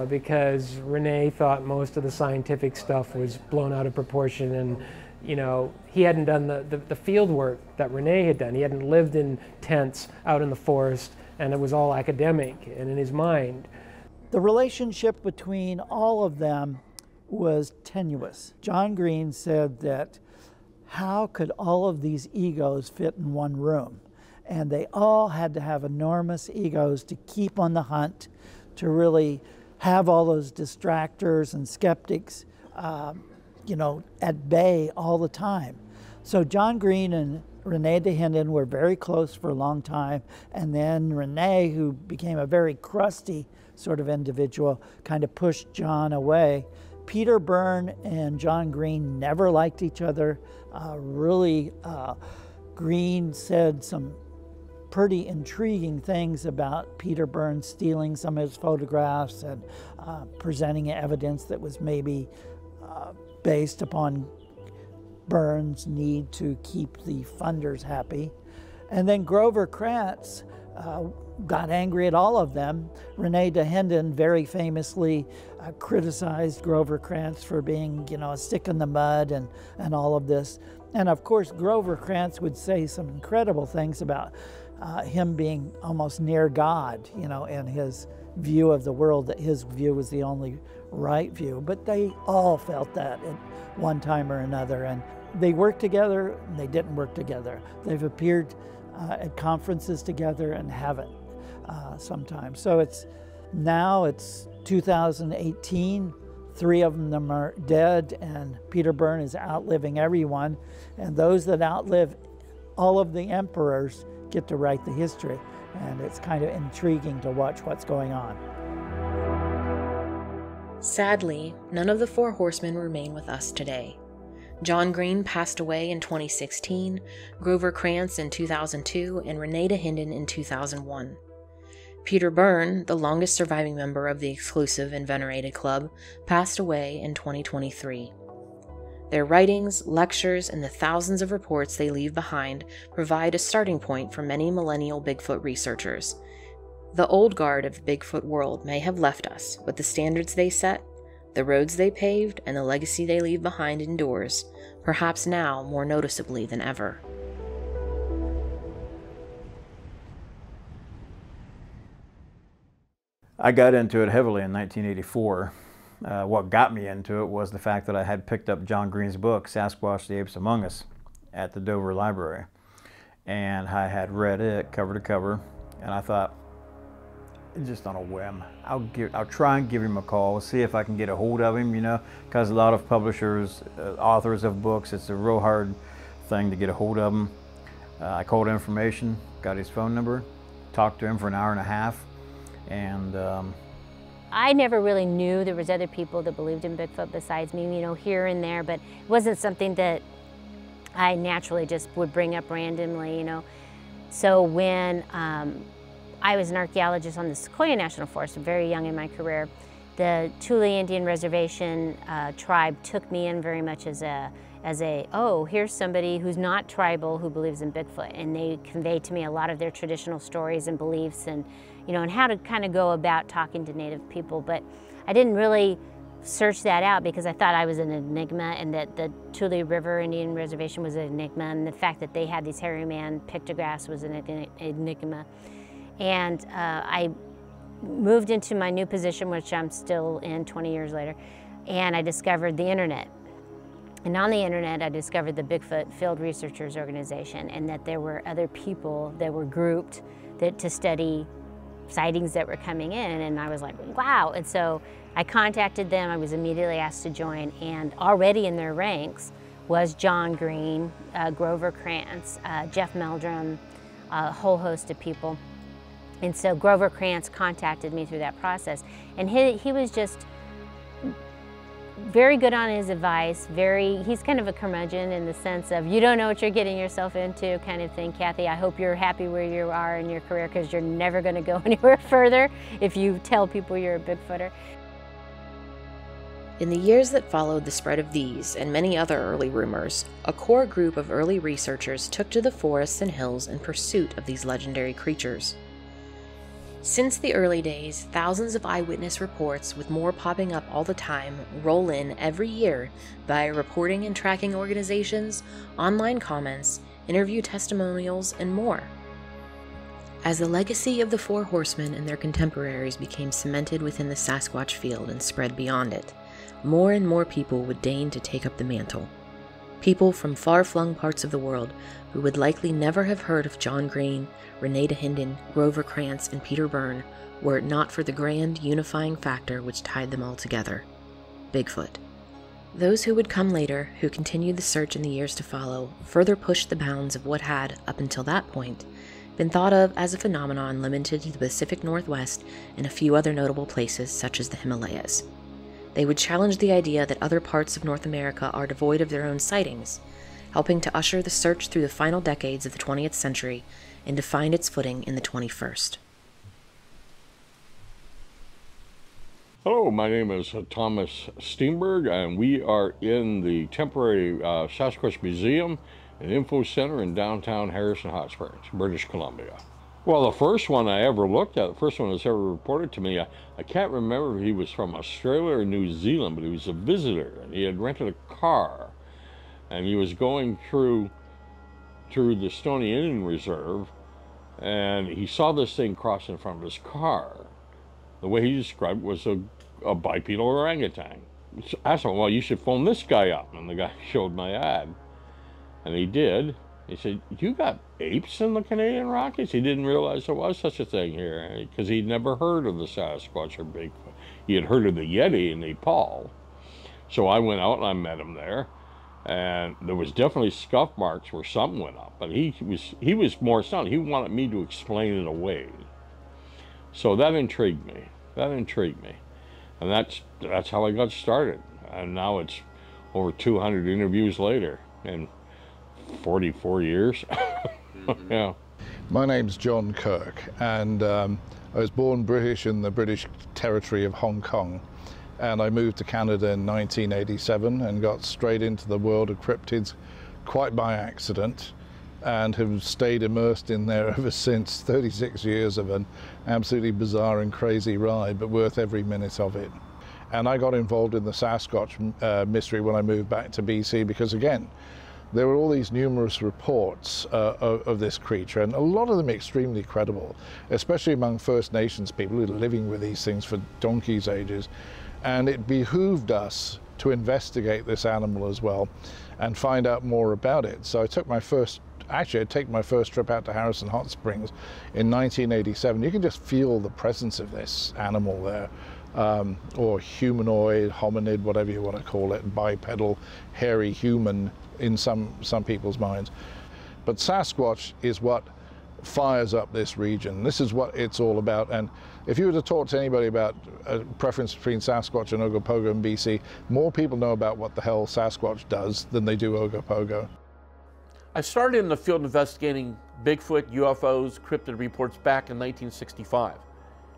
Speaker 15: because Renee thought most of the scientific stuff was blown out of proportion, and you know, he hadn't done the field work that Renee had done. He hadn't lived in tents out in the forest, and it was all academic and in his mind.
Speaker 6: The relationship between all of them was tenuous. John Green said that how could all of these egos fit in one room? And they all had to have enormous egos to keep on the hunt, to really have all those distractors and skeptics, you know, at bay all the time. So John Green and Renee DeHinden were very close for a long time, and then Renee, who became a very crusty sort of individual, kind of pushed John away. Peter Byrne and John Green never liked each other. Green said some pretty intriguing things about Peter Byrne stealing some of his photographs and presenting evidence that was maybe based upon Byrne's need to keep the funders happy. And then Grover Krantz got angry at all of them. Renee DeHinden very famously criticized Grover Krantz for being, you know, a stick in the mud and all of this. And of course, Grover Krantz would say some incredible things about him being almost near God, you know, and his view of the world, that his view was the only right view. But they all felt that at one time or another. And they worked together, and they didn't work together. They've appeared at conferences together and haven't sometimes. So now it's 2018. 3 of them are dead, and Peter Byrne is outliving everyone. And those that outlive all of the emperors get to write the history. And it's kind of intriguing to watch what's going on.
Speaker 4: Sadly, none of the 4 horsemen remain with us today. John Green passed away in 2016, Grover Krantz in 2002, and Renee DeHinden in 2001. Peter Byrne, the longest surviving member of the exclusive and venerated club, passed away in 2023. Their writings, lectures, and the thousands of reports they leave behind provide a starting point for many millennial Bigfoot researchers. The old guard of the Bigfoot world may have left us, but the standards they set, the roads they paved, and the legacy they leave behind endures, perhaps now more noticeably than ever.
Speaker 16: I got into it heavily in 1984. What got me into it was the fact that I had picked up John Green's book, Sasquatch, the Apes Among Us, at the Dover Library. And I had read it cover to cover, and I thought, just on a whim, I'll try and give him a call, see if I can get a hold of him, you know, because a lot of publishers, authors of books, it's a real hard thing to get a hold of him. I called information, got his phone number, talked to him for an hour and a half, and
Speaker 12: I never really knew there was other people that believed in Bigfoot besides me, you know, here and there, but it wasn't something that I naturally just would bring up randomly, you know. So when I was an archaeologist on the Sequoia National Forest, very young in my career, the Thule Indian Reservation tribe took me in very much as a, oh, here's somebody who's not tribal who believes in Bigfoot, and they conveyed to me a lot of their traditional stories and beliefs, and you know, and how to kind of go about talking to Native people. But I didn't really search that out because I thought I was an enigma, and that the Thule River Indian Reservation was an enigma, and the fact that they had these hairy man pictographs was an enigma. And I moved into my new position, which I'm still in 20 years later, and I discovered the internet. And on the internet, I discovered the Bigfoot Field Researchers Organization, and that there were other people that were grouped to study sightings that were coming in, and I was like, wow. And so I contacted them. I was immediately asked to join, and already in their ranks was John Green, Grover Krantz, Jeff Meldrum, a whole host of people. And so Grover Krantz contacted me through that process, and he was just very good on his advice. He's kind of a curmudgeon in the sense of, you don't know what you're getting yourself into kind of thing, Kathy. I hope you're happy where you are in your career, because you're never going to go anywhere further if you tell people you're a Bigfooter.
Speaker 4: In the years that followed the spread of these and many other early rumors, a core group of early researchers took to the forests and hills in pursuit of these legendary creatures. Since the early days, thousands of eyewitness reports, with more popping up all the time, roll in every year via reporting and tracking organizations, online comments, interview testimonials, and more. As the legacy of the Four Horsemen and their contemporaries became cemented within the Sasquatch field and spread beyond it, more and more people would deign to take up the mantle. People from far-flung parts of the world who would likely never have heard of John Green, Renee DeHinden, Grover Krantz, and Peter Byrne were it not for the grand unifying factor which tied them all together: Bigfoot. Those who would come later, who continued the search in the years to follow, further pushed the bounds of what had, up until that point, been thought of as a phenomenon limited to the Pacific Northwest and a few other notable places such as the Himalayas. They would challenge the idea that other parts of North America are devoid of their own sightings, helping to usher the search through the final decades of the 20th century and to find its footing in the 21st.
Speaker 17: Hello, my name is Thomas Steenberg, and we are in the temporary Sasquatch Museum and Info Center in downtown Harrison Hot Springs, British Columbia. Well, the first one I ever looked at, the first one that was ever reported to me, I can't remember if he was from Australia or New Zealand, but he was a visitor, and he had rented a car, and he was going through the Stoney Indian Reserve, and he saw this thing cross in front of his car. The way he described it was a bipedal orangutan. So I asked him, well, you should phone this guy up, and the guy showed my ad. And he did. He said, you got apes in the Canadian Rockies? He didn't realize there was such a thing here, because he'd never heard of the Sasquatch or Bigfoot. He had heard of the Yeti in Nepal. So I went out and I met him there. And there was definitely scuff marks where something went up, but he was more astounded. He wanted me to explain it away. So that intrigued me. And that's how I got started. And now it's over 200 interviews later and 44 years. Yeah.
Speaker 14: My name's John Kirk, and I was born British in the British territory of Hong Kong. And I moved to Canada in 1987 and got straight into the world of cryptids quite by accident, and have stayed immersed in there ever since. 36 years of an absolutely bizarre and crazy ride, but worth every minute of it. And I got involved in the Sasquatch mystery when I moved back to BC because, again, there were all these numerous reports of this creature, and a lot of them extremely credible, especially among First Nations people who are living with these things for donkey's ages. And it behooved us to investigate this animal as well and find out more about it. So I took my first trip out to Harrison Hot Springs in 1987. You can just feel the presence of this animal there, or humanoid, hominid, whatever you want to call it, bipedal, hairy human in some people's minds. But Sasquatch is what fires up this region. This is what it's all about. And if you were to talk to anybody about a preference between Sasquatch and Ogopogo in BC, more people know about what the hell Sasquatch does than they do Ogopogo.
Speaker 9: I started in the field investigating Bigfoot, UFOs, cryptid reports back in 1965.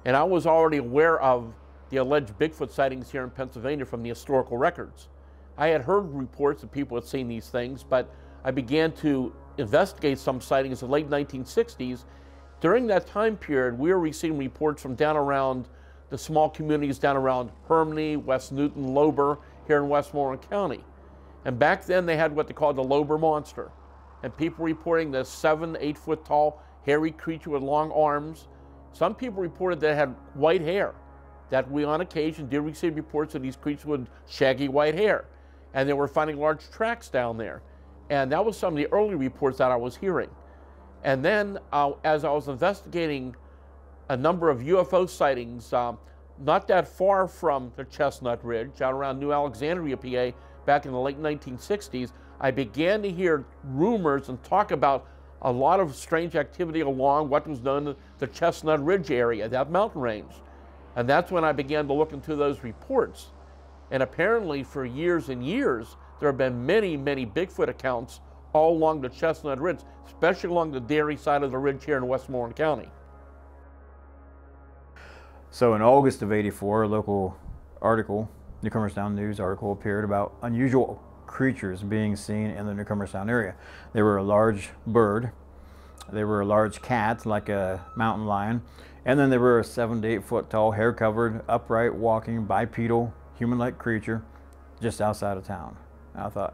Speaker 9: And I was already aware of the alleged Bigfoot sightings here in Pennsylvania from the historical records. I had heard reports that people had seen these things, but I began to investigate some sightings in the late 1960s. During that time period, we were receiving reports from down around the small communities down around Hermione, West Newton, Lober, here in Westmoreland County. And back then they had what they called the Lober monster. And people reporting this 7, 8 foot tall, hairy creature with long arms. Some people reported that it had white hair, that we on occasion did receive reports of these creatures with shaggy white hair. And they were finding large tracks down there. And that was some of the early reports that I was hearing. And then as I was investigating a number of UFO sightings, not that far from the Chestnut Ridge, out around New Alexandria, PA, back in the late 1960s, I began to hear rumors and talk about a lot of strange activity along what was known as the Chestnut Ridge area, that mountain range. And that's when I began to look into those reports. And apparently for years and years, there have been many, many Bigfoot accounts all along the Chestnut Ridge, especially along the dairy side of the ridge here in Westmoreland County.
Speaker 16: So in August of '84, a local article, Newcomerstown News article, appeared about unusual creatures being seen in the Newcomerstown area. They were a large bird, They were a large cat, like a mountain lion. And then they were a 7 to 8 foot tall, hair-covered, upright, walking, bipedal, human-like creature just outside of town. And I thought,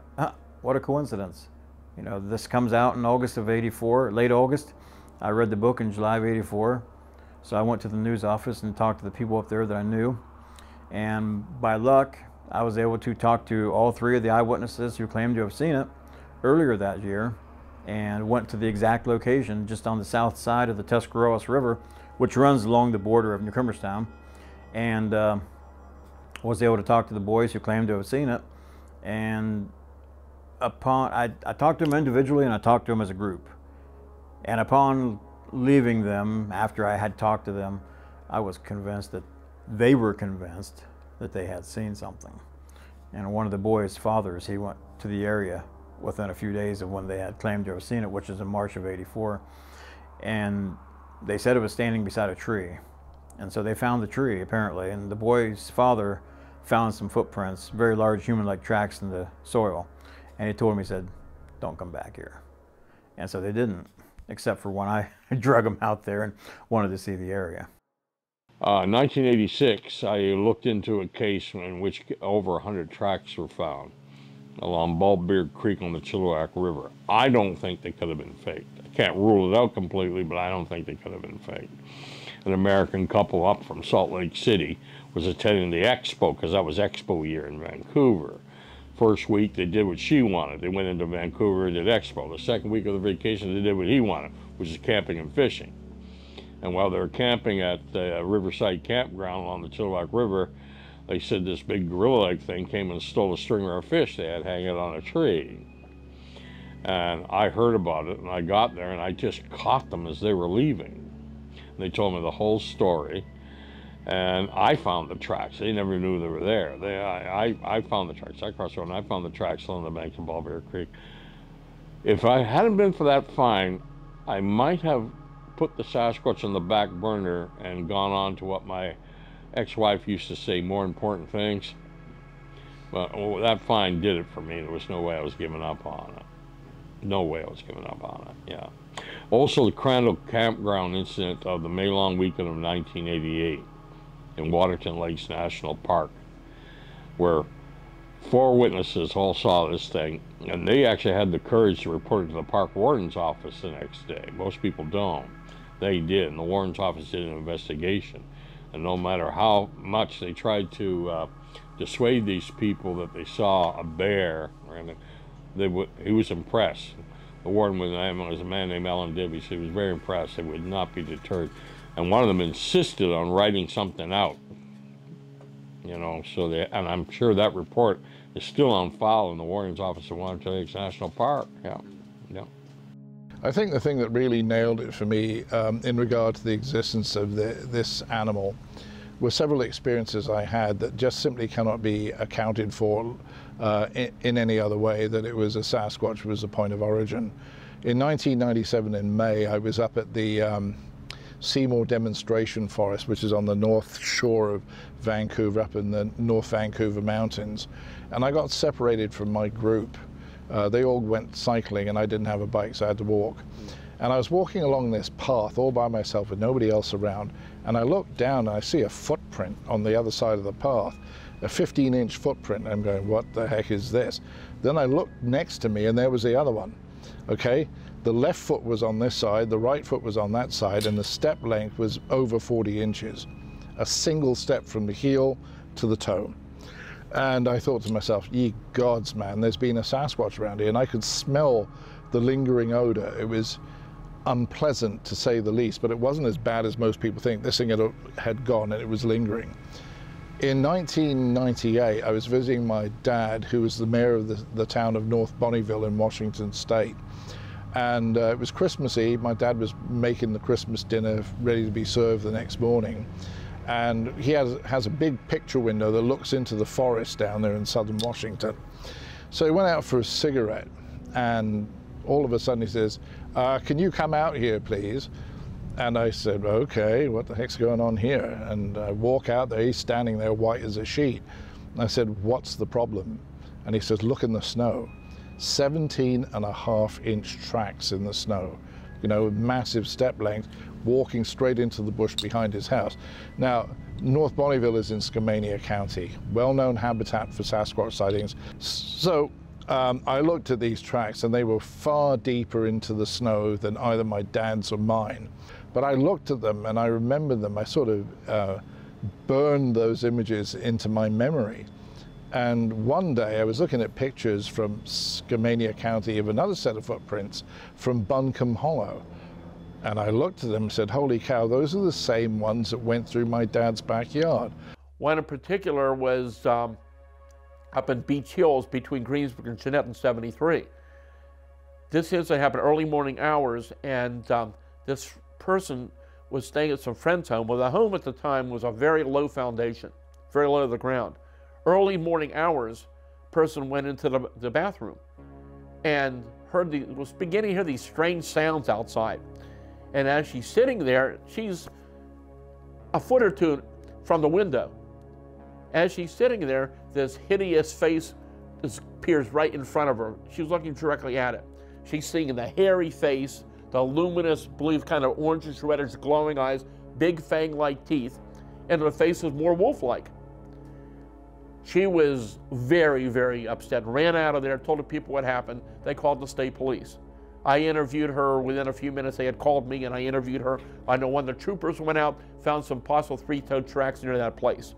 Speaker 16: what a coincidence. You know, this comes out in August of '84, late August. I read the book in July of '84. So I went to the news office and talked to the people up there that I knew. And by luck, I was able to talk to all 3 of the eyewitnesses who claimed to have seen it earlier that year, and went to the exact location just on the south side of the Tuscarawas River, which runs along the border of New Cumberstown, and was able to talk to the boys who claimed to have seen it. And I talked to them individually and I talked to them as a group. And upon leaving them, after I had talked to them, I was convinced that they were convinced that they had seen something. And one of the boys' fathers, he went to the area within a few days of when they had claimed to have seen it, which was in March of '84. And they said it was standing beside a tree. And so they found the tree, apparently, and the boy's father found some footprints, very large human-like tracks in the soil. And he told me, he said, don't come back here. And so they didn't, except for when I drug them out there and wanted to see the area.
Speaker 17: 1986, I looked into a case in which over 100 tracks were found along Boll Creek on the Chilliwack River. I don't think they could have been faked. I can't rule it out completely, but I don't think they could have been faked. An American couple up from Salt Lake City was attending the expo, because that was expo year in Vancouver. First week they did what she wanted. They went into Vancouver and did expo. The second week of the vacation they did what he wanted, which is camping and fishing. And while they were camping at the Riverside Campground along the Chilliwack River, they said this big gorilla-like thing came and stole a stringer of fish they had hanging on a tree. And I heard about it, and I got there, and I just caught them as they were leaving. And they told me the whole story, and I found the tracks. They never knew they were there. I found the tracks. I crossed the road, and I found the tracks along the banks of Boll Creek. If I hadn't been for that find, I might have put the Sasquatch on the back burner and gone on to what my ex-wife used to say, more important things. But that find did it for me. There was no way I was giving up on it. No way I was giving up on it, yeah. Also, the Crandall Campground incident of the May-long weekend of 1988 in Waterton Lakes National Park, where 4 witnesses all saw this thing, and they actually had the courage to report it to the park warden's office the next day. Most people don't. They did, and the warden's office did an investigation. And no matter how much they tried to dissuade these people that they saw a bear, he was impressed. The warden was a man named Alan Davies. He was very impressed. They would not be deterred. And one of them insisted on writing something out. You know, and I'm sure that report is still on file in the warden's office at Waterton Lakes National Park. Yeah, yeah.
Speaker 14: I think the thing that really nailed it for me in regard to the existence of this animal were several experiences I had that just simply cannot be accounted for in any other way, that it was a Sasquatch was the point of origin. In 1997 in May, I was up at the Seymour Demonstration Forest, which is on the north shore of Vancouver, up in the North Vancouver Mountains, and I got separated from my group. They all went cycling and I didn't have a bike, so I had to walk. And I was walking along this path all by myself with nobody else around, and I looked down and I see a footprint on the other side of the path, a 15-inch footprint. I'm going, what the heck is this? Then I looked next to me and there was the other one. Okay, the left foot was on this side, the right foot was on that side, and the step length was over 40 inches. A single step from the heel to the toe. And I thought to myself, ye gods, man, there's been a Sasquatch around here, and I could smell the lingering odor. It was unpleasant, to say the least, but it wasn't as bad as most people think. This thing had gone and it was lingering. In 1998, I was visiting my dad, who was the mayor of the town of North Bonneville in Washington State. And it was Christmas Eve. My dad was making the Christmas dinner ready to be served the next morning. And he has a big picture window that looks into the forest down there in southern Washington. So he went out for a cigarette, and all of a sudden he says, can you come out here, please? And I said, okay, what the heck's going on here? And I walk out there, he's standing there white as a sheet. And I said, what's the problem? And he says, look in the snow. 17.5-inch tracks in the snow, you know, with massive step lengths, walking straight into the bush behind his house. Now, North Bonnyville is in Skamania County, well-known habitat for Sasquatch sightings. So I looked at these tracks and they were far deeper into the snow than either my dad's or mine. But I looked at them and I remembered them. I sort of burned those images into my memory. And one day I was looking at pictures from Skamania County of another set of footprints from Buncombe Hollow. And I looked at them and said, holy cow, those are the same ones that went through my dad's backyard.
Speaker 9: One in particular was up in Beach Hills between Greensburg and Jeanette in 73. This incident happened early morning hours, and this person was staying at some friend's home. Well, the home at the time was a very low foundation, very low to the ground. Early morning hours, person went into the bathroom and was beginning to hear these strange sounds outside. And as she's sitting there, she's a foot or two from the window. As she's sitting there, this hideous face appears right in front of her. She's looking directly at it. She's seeing the hairy face, the luminous blue, kind of orangish, reddish, glowing eyes, big fang-like teeth, and the face is more wolf-like. She was very, very upset, ran out of there, told the people what happened. They called the state police. I interviewed her within a few minutes. They had called me and I interviewed her. I know when the troopers went out, found some possible three-toed tracks near that place.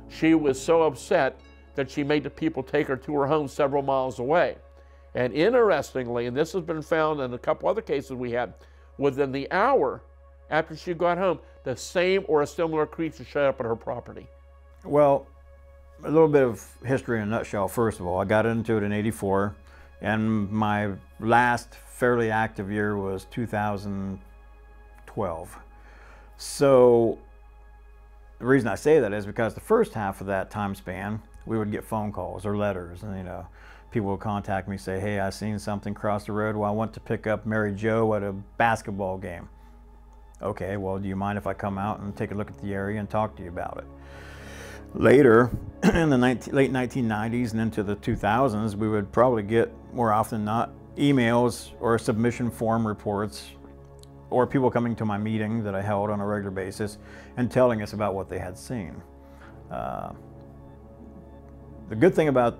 Speaker 9: She was so upset that she made the people take her to her home several miles away. And interestingly, and this has been found in a couple other cases we had, within the hour after she got home, the same or a similar creature showed up at her property.
Speaker 16: Well, a little bit of history in a nutshell. First of all, I got into it in '84, and my last fairly active year was 2012. So the reason I say that is because the first half of that time span, we would get phone calls or letters, and you know, people would contact me, say, hey, I seen something cross the road. Well, I want to pick up Mary Jo at a basketball game. Okay, well, do you mind if I come out and take a look at the area and talk to you about it? Later, in the late 1990s and into the 2000s, we would probably get, more often than not, emails or submission form reports, or people coming to my meeting that I held on a regular basis and telling us about what they had seen. The good thing about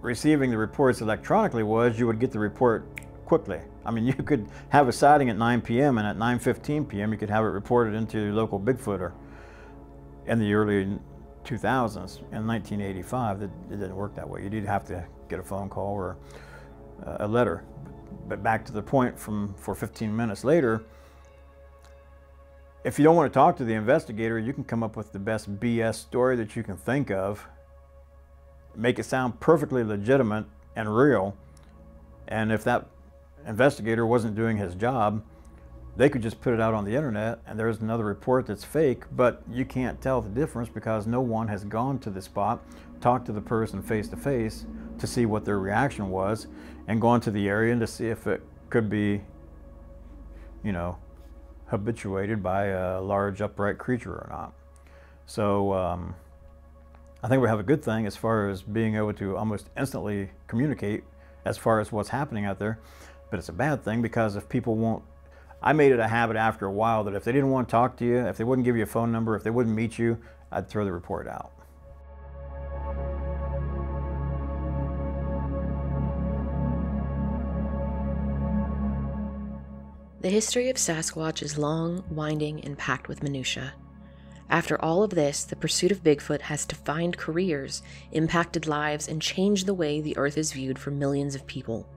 Speaker 16: receiving the reports electronically was you would get the report quickly. I mean, you could have a sighting at 9 p.m. and at 9:15 p.m. you could have it reported into your local Bigfooter. In the early 2000s, in 1985, it didn't work that way. You did have to get a phone call or a letter. But back to the point for 15 minutes later, if you don't want to talk to the investigator, you can come up with the best BS story that you can think of, make it sound perfectly legitimate and real, and if that investigator wasn't doing his job, they could just put it out on the internet and there's another report that's fake, but you can't tell the difference because no one has gone to the spot, talked to the person face to face to see what their reaction was, and gone to the area to see if it could be, you know, habituated by a large upright creature or not. So I think we have a good thing as far as being able to almost instantly communicate as far as what's happening out there, but it's a bad thing because if people won't, I made it a habit after a while that if they didn't want to talk to you, if they wouldn't give you a phone number, if they wouldn't meet you, I'd throw the report out.
Speaker 4: The history of Sasquatch is long, winding, and packed with minutiae. After all of this, the pursuit of Bigfoot has defined careers, impacted lives, and changed the way the Earth is viewed for millions of people.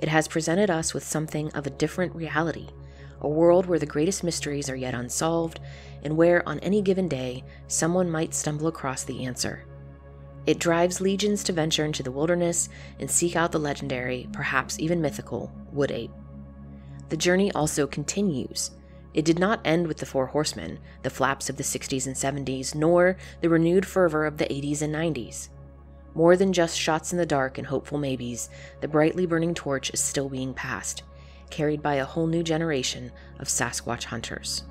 Speaker 4: It has presented us with something of a different reality, a world where the greatest mysteries are yet unsolved, and where, on any given day, someone might stumble across the answer. It drives legions to venture into the wilderness and seek out the legendary, perhaps even mythical, wood ape. The journey also continues. It did not end with the Four Horsemen, the flaps of the 60s and 70s, nor the renewed fervor of the 80s and 90s. More than just shots in the dark and hopeful maybes, the brightly burning torch is still being passed, carried by a whole new generation of Sasquatch hunters.